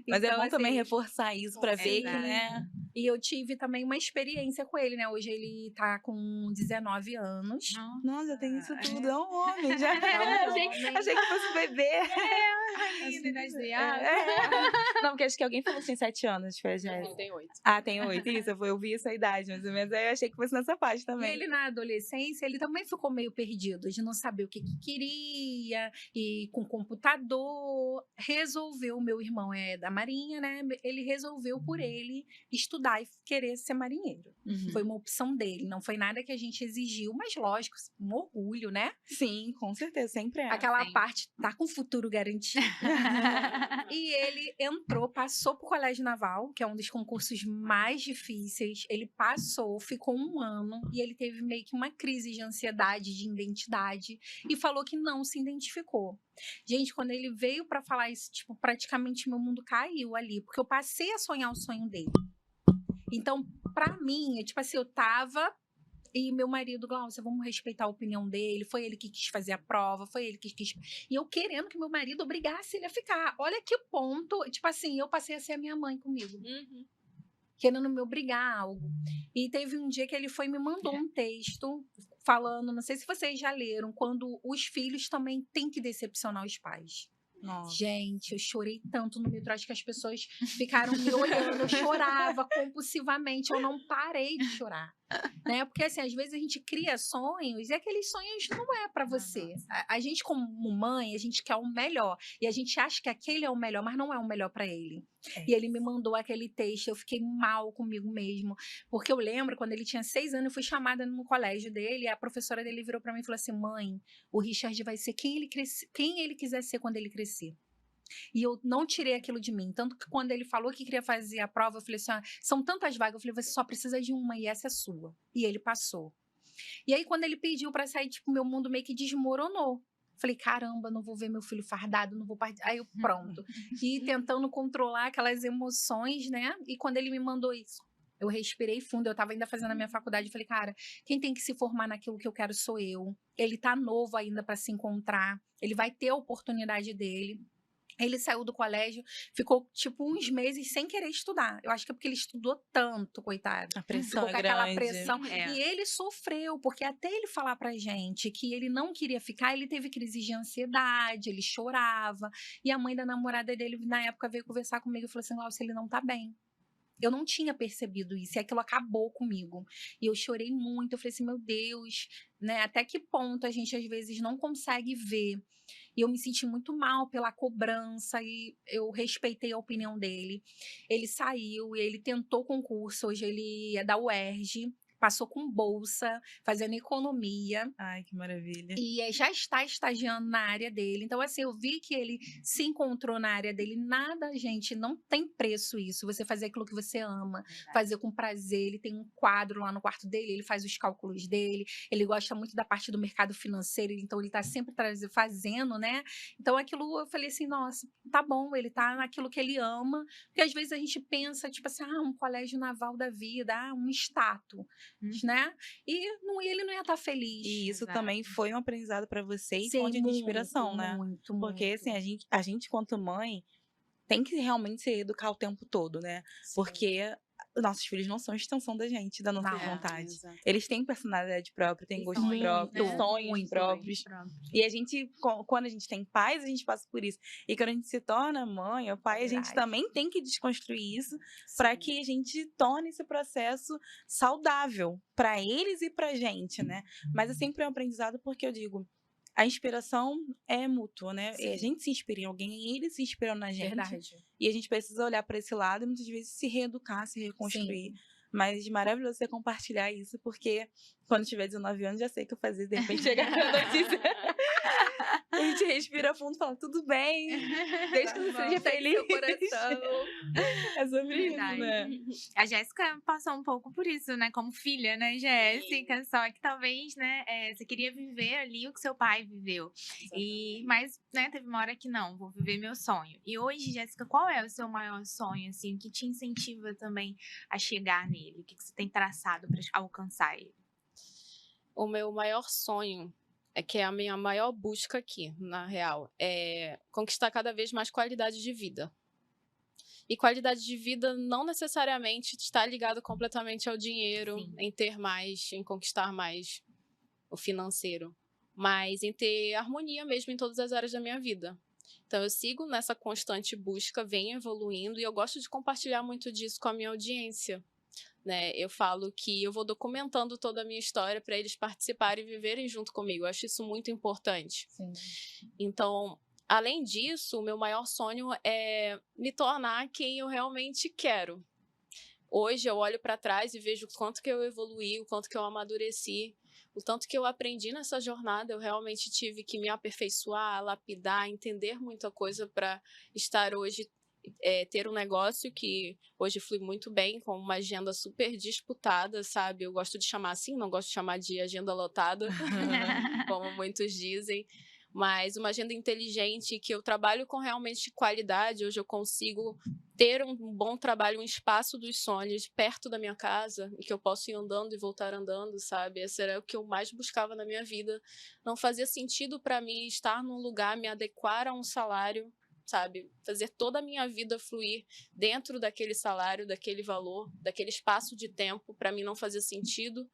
S2: Mas é
S1: Então,
S2: bom também
S1: assim,
S2: reforçar isso pra ver que,
S4: Exato.
S2: né?
S1: e eu tive também uma experiência com ele, né? Hoje ele tá com 19 anos.
S2: Nossa, eu tenho isso tudo. É um homem já.
S1: É um
S2: Achei,
S1: homem.
S2: achei que fosse bebê.
S4: Menina,
S2: Não, porque acho que alguém falou assim, 7 anos. Foi a Jéssica.
S3: Tem 8.
S2: Ah, tem 8. Isso, eu vi essa idade, mais ou menos. Aí eu achei que fosse nessa faixa
S1: E
S2: também.
S1: ele, na adolescência, ele também ficou meio perdido, de não saber o que queria, e com computador, resolveu, meu irmão é da Marinha, né? Ele resolveu por ele estudar e querer ser marinheiro.
S2: Uhum.
S1: Foi uma opção dele, não foi nada que a gente exigiu, mas lógico, um orgulho, né?
S2: Sim, com certeza, sempre é.
S1: Aquela
S4: Sim.
S1: parte tá com o futuro garantido. E ele entrou, passou pro Colégio Naval, que é um dos concursos mais difíceis. Ele passou, ficou 1 ano e ele teve meio que uma crise de ansiedade, de identidade e falou que não se identificou. Gente, quando ele veio pra falar isso, tipo, praticamente meu mundo caiu ali, porque eu passei a sonhar o sonho dele. Então, pra mim, tipo assim, eu tava e meu marido, Glaucia, vamos respeitar a opinião dele. Foi ele que quis fazer a prova, foi ele que quis. E eu querendo que meu marido obrigasse ele a ficar. Olha que ponto. Tipo assim, eu passei a ser a minha mãe comigo. Querendo me obrigar a algo. E teve um dia que ele foi e me mandou um texto falando, não sei se vocês já leram, quando os filhos também têm que decepcionar os pais.
S2: Nossa.
S1: Gente, eu chorei tanto no metrô, acho que as pessoas ficaram me olhando, eu chorava compulsivamente, eu não parei de chorar, né? Porque assim, às vezes a gente cria sonhos e aqueles sonhos não é pra você. A gente como mãe, a gente quer o melhor e a gente acha que aquele é o melhor, mas não é o melhor pra ele. E ele me mandou aquele texto, eu fiquei mal comigo mesmo, porque eu lembro quando ele tinha 6 anos, eu fui chamada no colégio dele, e a professora dele virou pra mim e falou assim: mãe, o Richard vai ser quem ele quiser ser quando ele crescer. E eu não tirei aquilo de mim, tanto que quando ele falou que queria fazer a prova, eu falei assim, são tantas vagas, eu falei, você só precisa de uma e essa é sua. E ele passou. E aí quando ele pediu pra sair, tipo, meu mundo meio que desmoronou. Falei, caramba, não vou ver meu filho fardado, não vou partir. Aí eu, pronto. E tentando controlar aquelas emoções, né? E quando ele me mandou isso, eu respirei fundo. Eu tava ainda fazendo a minha faculdade. Falei, cara, quem tem que se formar naquilo que eu quero sou eu. Ele tá novo ainda para se encontrar. Ele vai ter a oportunidade dele. Ele saiu do colégio, ficou tipo uns meses sem querer estudar. Eu acho que é porque ele estudou tanto, coitado.
S2: A pressão
S1: Ficou
S2: é
S1: com aquela
S2: grande.
S1: pressão.
S4: É.
S1: E ele sofreu, porque até ele falar pra gente que ele não queria ficar, ele teve crise de ansiedade, ele chorava. E a mãe da namorada dele, na época, veio conversar comigo e falou assim: Glaucia, ele não tá bem. Eu não tinha percebido isso, e aquilo acabou comigo. E eu chorei muito, eu falei assim, meu Deus, né? Até que ponto a gente às vezes não consegue ver. E eu me senti muito mal pela cobrança e eu respeitei a opinião dele. Ele saiu e ele tentou concurso, hoje ele é da UERJ, passou com bolsa, fazendo economia.
S2: Ai, que maravilha.
S1: E já está estagiando na área dele. Então, assim, eu vi que ele se encontrou na área dele. Nada, gente, não tem preço isso. Você fazer aquilo que você ama, fazer com prazer. Ele tem um quadro lá no quarto dele, ele faz os cálculos dele. Ele gosta muito da parte do mercado financeiro, então ele está sempre fazendo, né? Então, aquilo, eu falei assim, nossa, tá bom, ele tá naquilo que ele ama. Porque às vezes a gente pensa, tipo assim, um colégio naval da vida, um status, né? E ele não ia estar feliz.
S2: E isso
S4: Exato.
S2: também foi um aprendizado pra você e
S1: Sim,
S2: fonte de
S1: muito,
S2: inspiração, né?
S1: muito,
S2: Porque,
S1: muito.
S2: assim, a gente, quanto mãe, tem que realmente se educar o tempo todo, né? Porque nossos filhos não são extensão da gente, da nossa
S1: Não.
S2: vontade.
S3: Exato.
S2: Eles têm personalidade própria, têm
S4: E
S2: gosto
S4: sonhos,
S2: próprio,
S4: né?
S2: sonhos
S4: Muito
S2: próprios. E a gente, quando a gente tem pais, a gente passa por isso. E quando a gente se torna mãe ou pai, a gente
S1: Verdade.
S2: também tem que desconstruir isso para
S3: Sim.
S2: que a gente torne esse processo saudável para eles e para a gente, né? Mas é sempre um aprendizado porque eu digo, a inspiração é mútua, né? E a
S1: Sim.
S2: gente se inspira em alguém e eles se inspiram na gente.
S1: Verdade.
S2: E a gente precisa olhar para esse lado e muitas vezes se reeducar, se reconstruir. Mas maravilhoso você compartilhar isso, porque quando eu tiver 19 anos, já sei o que eu fazer, de repente chegar na notícia. A gente respira fundo e fala, tudo bem, desde que você
S1: Tá bom.
S2: seja
S1: Segue
S2: feliz.
S1: seu coração.
S2: É sobre
S4: Verdade.
S2: isso, né?
S4: A Jéssica passou um pouco por isso, né? Como filha, né, Jéssica? Só que talvez, né, você queria viver ali o que seu pai viveu. Mas, né, teve uma hora que não, vou viver meu sonho. E hoje, Jéssica, qual é o seu maior sonho, assim? O que te incentiva também a chegar nele? O que você tem traçado para alcançar ele?
S3: O meu maior sonho é que é a minha maior busca aqui, na real, é conquistar cada vez mais qualidade de vida. E qualidade de vida não necessariamente está ligado completamente ao dinheiro,
S4: Sim.
S3: em ter mais, em conquistar mais o financeiro, mas em ter harmonia mesmo em todas as áreas da minha vida. Então eu sigo nessa constante busca, venho evoluindo e eu gosto de compartilhar muito disso com a minha audiência. Né? Eu falo que eu vou documentando toda a minha história para eles participarem e viverem junto comigo. Eu acho isso muito importante.
S1: Sim.
S3: Então, além disso, o meu maior sonho é me tornar quem eu realmente quero. Hoje eu olho para trás e vejo o quanto que eu evoluí, o quanto que eu amadureci, o tanto que eu aprendi nessa jornada. Eu realmente tive que me aperfeiçoar, lapidar, entender muita coisa para estar hoje, ter um negócio que hoje flui muito bem, com uma agenda super disputada, sabe? Eu gosto de chamar assim, não gosto de chamar de agenda lotada, como muitos dizem. Mas uma agenda inteligente, que eu trabalho com realmente qualidade. Hoje eu consigo ter um bom trabalho, um espaço dos sonhos perto da minha casa, e que eu posso ir andando e voltar andando, sabe? Esse era o que eu mais buscava na minha vida. Não fazia sentido para mim estar num lugar, me adequar a um salário, sabe? Fazer toda a minha vida fluir dentro daquele salário, daquele valor, daquele espaço de tempo, para mim não fazia sentido.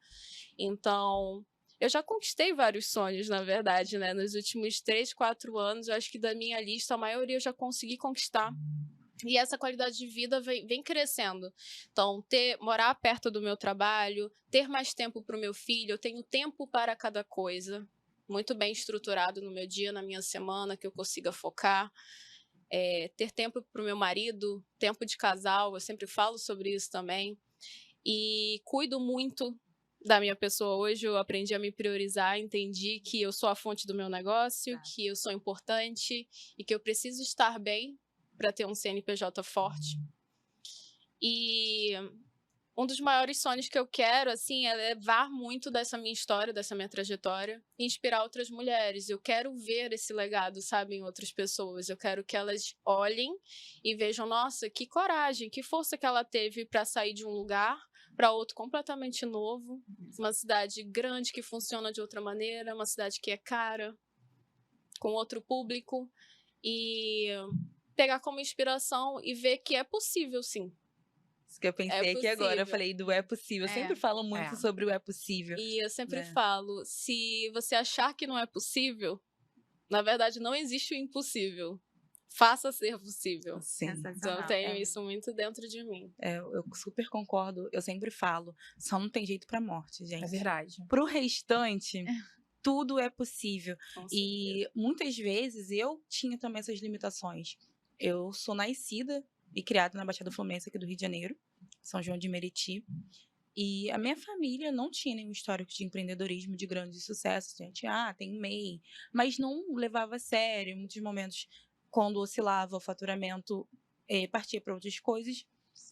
S3: Então, eu já conquistei vários sonhos, na verdade, né? Nos últimos 3, 4 anos, eu acho que da minha lista, a maioria eu já consegui conquistar. E essa qualidade de vida vem crescendo. Então, morar perto do meu trabalho, ter mais tempo para o meu filho, eu tenho tempo para cada coisa, muito bem estruturado no meu dia, na minha semana, que eu consiga focar. Ter tempo para o meu marido, tempo de casal, eu sempre falo sobre isso também. E cuido muito da minha pessoa. Hoje eu aprendi a me priorizar, entendi que eu sou a fonte do meu negócio, que eu sou importante e que eu preciso estar bem para ter um CNPJ forte. E um dos maiores sonhos que eu quero, assim, é levar muito dessa minha história, dessa minha trajetória, e inspirar outras mulheres. Eu quero ver esse legado, sabe, em outras pessoas. Eu quero que elas olhem e vejam, nossa, que coragem, que força que ela teve para sair de um lugar para outro completamente novo, uma cidade grande que funciona de outra maneira, uma cidade que é cara, com outro público, e pegar como inspiração e ver que é possível, sim.
S2: Isso que eu pensei aqui agora, eu
S3: possível.
S2: falei do é possível. Eu sempre falo muito sobre o é possível.
S3: E eu sempre
S2: né?
S3: falo, se você achar que não é possível, na verdade não existe o impossível. Faça ser possível.
S2: Sim.
S3: Então eu tenho isso muito dentro de mim.
S2: Eu super concordo. Eu sempre falo, só não tem jeito pra morte, gente.
S1: É verdade.
S2: Pro restante, tudo é possível.
S3: Com
S2: E muitas vezes eu tinha também essas limitações. Eu sou nascida e criada na Baixada Fluminense aqui do Rio de Janeiro, São João de Meriti. E a minha família não tinha nenhum histórico de empreendedorismo de grande sucesso. Gente, tem MEI, mas não levava a sério. Em muitos momentos, quando oscilava o faturamento, partia para outras coisas.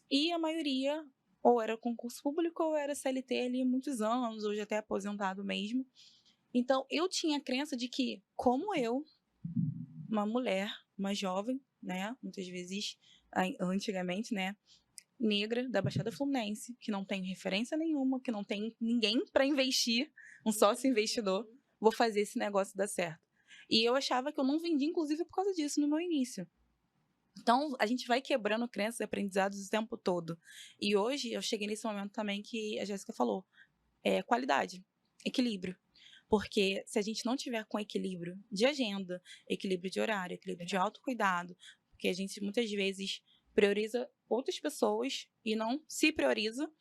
S2: E a maioria ou era concurso público ou era CLT ali há muitos anos, hoje até aposentado mesmo. Então, eu tinha a crença de que, como eu, uma mulher, uma jovem, né, muitas vezes, antigamente, né, negra da Baixada Fluminense, que não tem referência nenhuma, que não tem ninguém para investir, um sócio investidor, vou fazer esse negócio dar certo. E eu achava que eu não vendi, inclusive, por causa disso no meu início. Então, a gente vai quebrando crenças e aprendizados o tempo todo. E hoje, eu cheguei nesse momento também que a Jéssica falou, qualidade, equilíbrio. Porque se a gente não tiver com equilíbrio de agenda, equilíbrio de horário, equilíbrio de autocuidado, porque a gente muitas vezes prioriza outras pessoas e não se prioriza,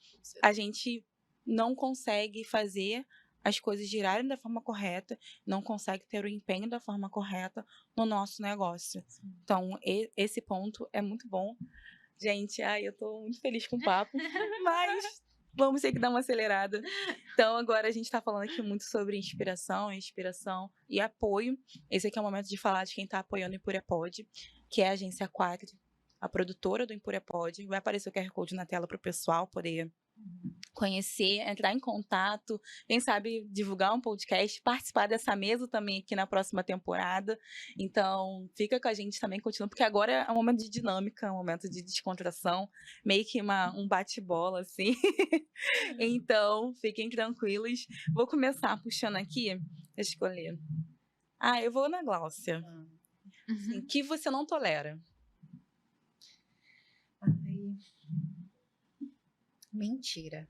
S2: a gente não consegue fazer as coisas girarem da forma correta, não consegue ter o empenho da forma correta no nosso negócio. Então, esse ponto é muito bom. Gente, eu tô muito feliz com o papo, mas vamos ter que dar uma acelerada. Então, agora a gente está falando aqui muito sobre inspiração e apoio. Esse aqui é o momento de falar de quem está apoiando o Empúria Pod, que é a agência Quatro, a produtora do Empúria Pod. Vai aparecer o QR Code na tela para o pessoal poder conhecer, entrar em contato, quem sabe divulgar um podcast, participar dessa mesa também aqui na próxima temporada. Então, fica com a gente também, continua, porque agora é um momento de dinâmica, um momento de descontração, meio que um bate-bola, assim. Então, fiquem tranquilos. Vou começar puxando aqui, deixa eu escolher. Eu vou na Gláucia. O que você não tolera?
S1: Mentira.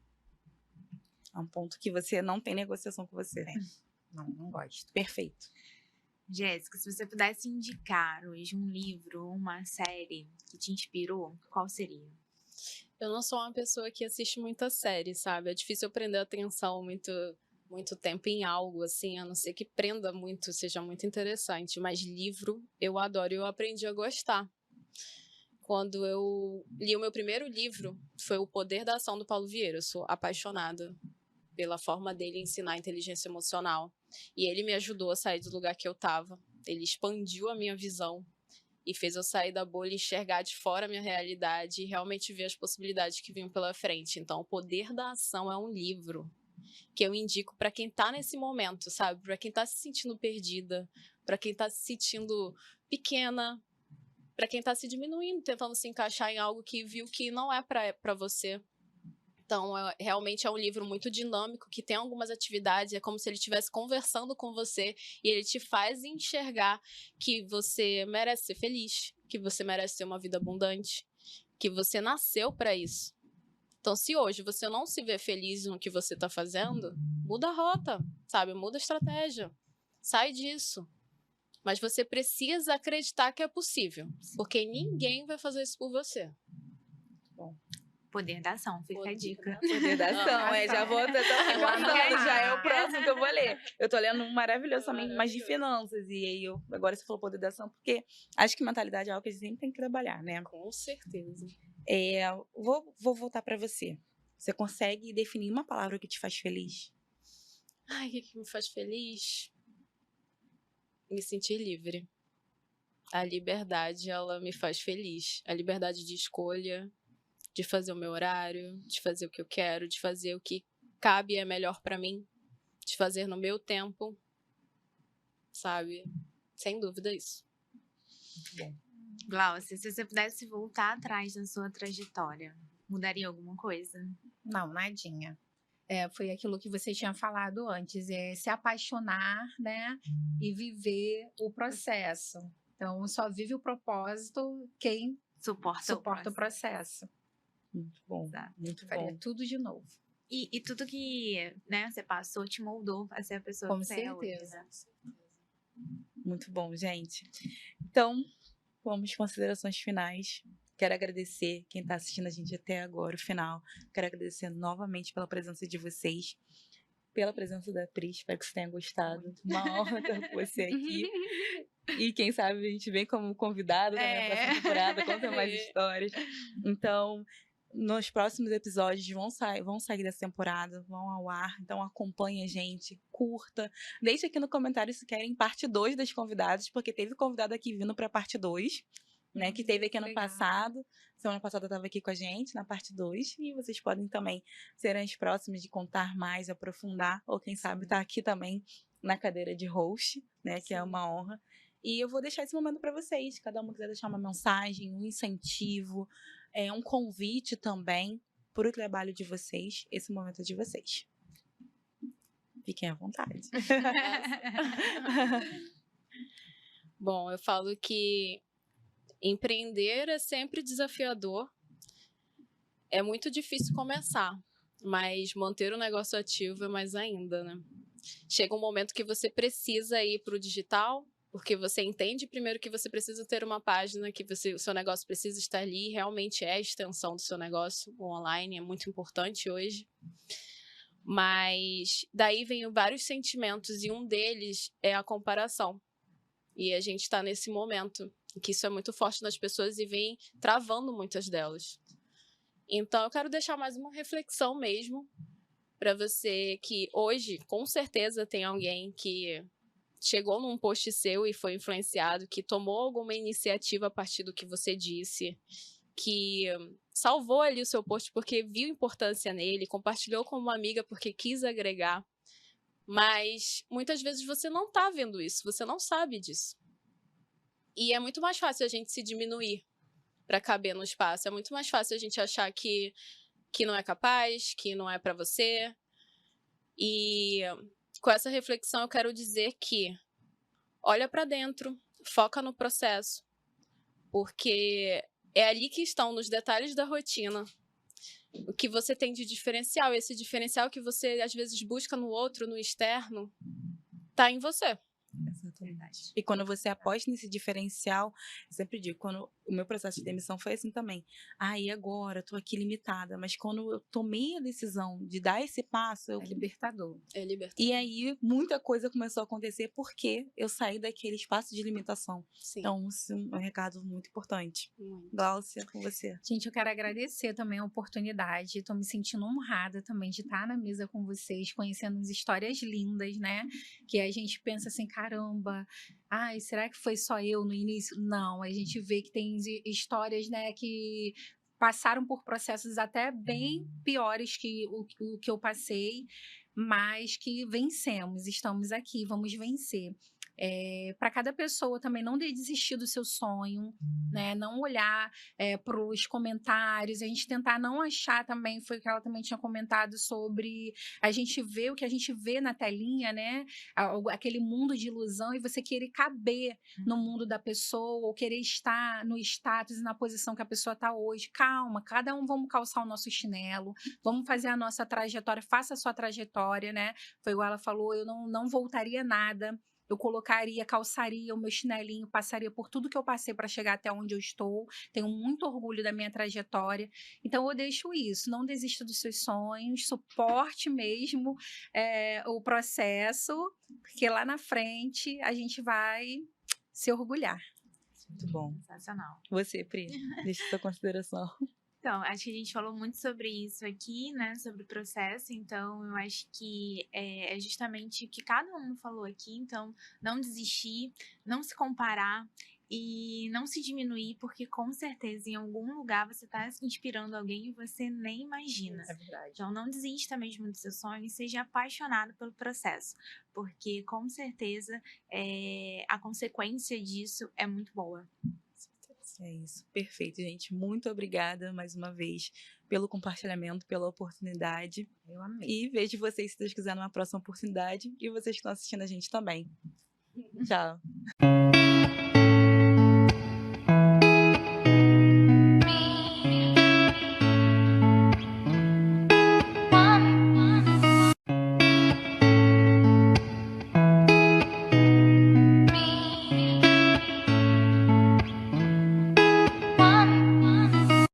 S2: É um ponto que você não tem negociação com você.
S1: Não gosto.
S2: Perfeito.
S4: Jéssica, se você pudesse indicar hoje um livro, uma série que te inspirou, qual seria?
S3: Eu não sou uma pessoa que assiste muita série, sabe? É difícil eu prender atenção muito tempo em algo, assim, a não ser que prenda muito, seja muito interessante. Mas livro, eu adoro e eu aprendi a gostar. Quando eu li o meu primeiro livro, foi O Poder da Ação, do Paulo Vieira. Eu sou apaixonada pela forma dele ensinar inteligência emocional. E ele me ajudou a sair do lugar que eu estava. Ele expandiu a minha visão e fez eu sair da bolha e enxergar de fora a minha realidade e realmente ver as possibilidades que vinham pela frente. Então, O Poder da Ação é um livro que eu indico para quem está nesse momento, sabe? Para quem está se sentindo perdida, para quem está se sentindo pequena, para quem está se diminuindo, tentando se encaixar em algo que viu que não é para você. Então, realmente é um livro muito dinâmico, que tem algumas atividades, é como se ele estivesse conversando com você e ele te faz enxergar que você merece ser feliz, que você merece ter uma vida abundante, que você nasceu para isso. Então, se hoje você não se vê feliz no que você está fazendo, muda a rota, sabe? Muda a estratégia. Sai disso. Mas você precisa acreditar que é possível, porque ninguém vai fazer isso por você.
S4: Poder da Ação, fica a dica.
S2: Poder da Ação, já vou até já é o próximo que eu vou ler. Eu tô lendo um maravilhoso também, mas de finanças, e aí agora você falou Poder da Ação, porque acho que mentalidade é algo que a gente sempre tem que trabalhar, né?
S3: Com certeza.
S2: Vou voltar pra você. Você consegue definir uma palavra que te faz feliz?
S3: Ai, o que me faz feliz? Me sentir livre. A liberdade, ela me faz feliz. A liberdade de escolha, de fazer o meu horário, de fazer o que eu quero, de fazer o que cabe e é melhor pra mim, de fazer no meu tempo, sabe? Sem dúvida isso.
S2: Muito bom.
S4: Gláucia, se você pudesse voltar atrás na sua trajetória, mudaria alguma coisa?
S1: Não, nadinha. Foi aquilo que você tinha falado antes, se apaixonar, né? E viver o processo. Então, só vive o propósito quem
S4: Suporta
S1: o processo.
S2: Muito bom.
S4: Exato.
S2: Muito
S1: Faria
S2: bom.
S1: tudo de novo.
S4: E tudo que, né, você passou te moldou a ser a pessoa
S1: Com
S4: que você é hoje,
S1: certeza.
S4: né?
S2: Muito bom, gente. Então, vamos às considerações finais. Quero agradecer quem está assistindo a gente até agora, o final. Quero agradecer novamente pela presença de vocês, pela presença da Pri. Espero que você tenha gostado. Uma honra ter você aqui. E quem sabe a gente vem como convidado também na próxima temporada, conta mais histórias. Então, nos próximos episódios vão sair dessa temporada, vão ao ar. Então, acompanhe a gente, curta. Deixe aqui no comentário se querem parte 2 das convidadas, porque teve convidado aqui vindo para parte 2. Né, que teve aqui ano passado. Semana passada estava aqui com a gente na parte 2. E vocês podem também ser as próximas de contar mais, aprofundar, ou quem sabe estar aqui também na cadeira de host, né, que é uma honra. E eu vou deixar esse momento para vocês. Cada uma quiser deixar uma mensagem, um incentivo, um convite também para o trabalho de vocês. Esse momento é de vocês. Fiquem à vontade.
S3: Bom, eu falo que Empreender é sempre desafiador. É muito difícil começar, mas manter o negócio ativo é mais ainda, né? Chega um momento que você precisa ir para o digital, porque você entende primeiro que você precisa ter uma página, que o seu negócio precisa estar ali, realmente é a extensão do seu negócio, o online é muito importante hoje. Mas daí vem vários sentimentos e um deles é a comparação. E a gente está nesse momento em que isso é muito forte nas pessoas e vem travando muitas delas. Então eu quero deixar mais uma reflexão mesmo para você que hoje, com certeza, tem alguém que chegou num post seu e foi influenciado, que tomou alguma iniciativa a partir do que você disse, que salvou ali o seu post porque viu importância nele, compartilhou com uma amiga porque quis agregar, mas muitas vezes você não está vendo isso, você não sabe disso. E é muito mais fácil a gente se diminuir para caber no espaço, é muito mais fácil a gente achar que não é capaz, que não é para você. E com essa reflexão eu quero dizer que olha para dentro, foca no processo, porque é ali que estão, nos detalhes da rotina, o que você tem de diferencial. Esse diferencial que você às vezes busca no outro, no externo, está em você.
S2: Exatamente. E quando você aposta nesse diferencial, eu sempre digo, quando o meu processo de demissão foi assim também. E agora? Eu tô aqui limitada. Mas quando eu tomei a decisão de dar esse passo...
S1: É libertador.
S3: É libertador.
S2: E aí, muita coisa começou a acontecer porque eu saí daquele espaço de limitação.
S3: Sim.
S2: Então, isso é um recado muito importante.
S3: Muito.
S2: Gláucia, com você.
S1: Gente, eu quero agradecer também a oportunidade. Estou me sentindo honrada também de estar na mesa com vocês, conhecendo as histórias lindas, né? Que a gente pensa assim, caramba, será que foi só eu no início? Não, a gente vê que tem histórias, né, que passaram por processos até bem piores que o que eu passei, mas que vencemos, estamos aqui, vamos vencer. Para cada pessoa também não desistir do seu sonho, né? Não olhar para os comentários, a gente tentar não achar também, foi o que ela também tinha comentado sobre a gente ver o que a gente vê na telinha, né? Aquele mundo de ilusão, e você querer caber no mundo da pessoa, ou querer estar no status e na posição que a pessoa está hoje. Calma, cada um vamos calçar o nosso chinelo, vamos fazer a nossa trajetória, faça a sua trajetória, né? Foi igual ela falou, eu não voltaria nada. Eu calçaria o meu chinelinho, passaria por tudo que eu passei para chegar até onde eu estou. Tenho muito orgulho da minha trajetória. Então, eu deixo isso. Não desista dos seus sonhos. Suporte mesmo o processo, porque lá na frente a gente vai se orgulhar.
S2: Muito bom.
S4: Sensacional.
S2: Você, Pri, deixa sua consideração.
S4: Então, acho que a gente falou muito sobre isso aqui, né? Sobre o processo. Então, eu acho que é justamente o que cada um falou aqui. Então, não desistir, não se comparar e não se diminuir, porque com certeza em algum lugar você está inspirando alguém e você nem imagina.
S1: É verdade.
S4: Então, não desista mesmo do seu sonho e seja apaixonado pelo processo, porque com certeza a consequência disso é muito boa.
S2: É isso, perfeito, gente. Muito obrigada mais uma vez pelo compartilhamento, pela oportunidade.
S1: Eu amei.
S2: E vejo vocês, se Deus quiser, numa próxima oportunidade. E vocês que estão assistindo a gente também. Tchau.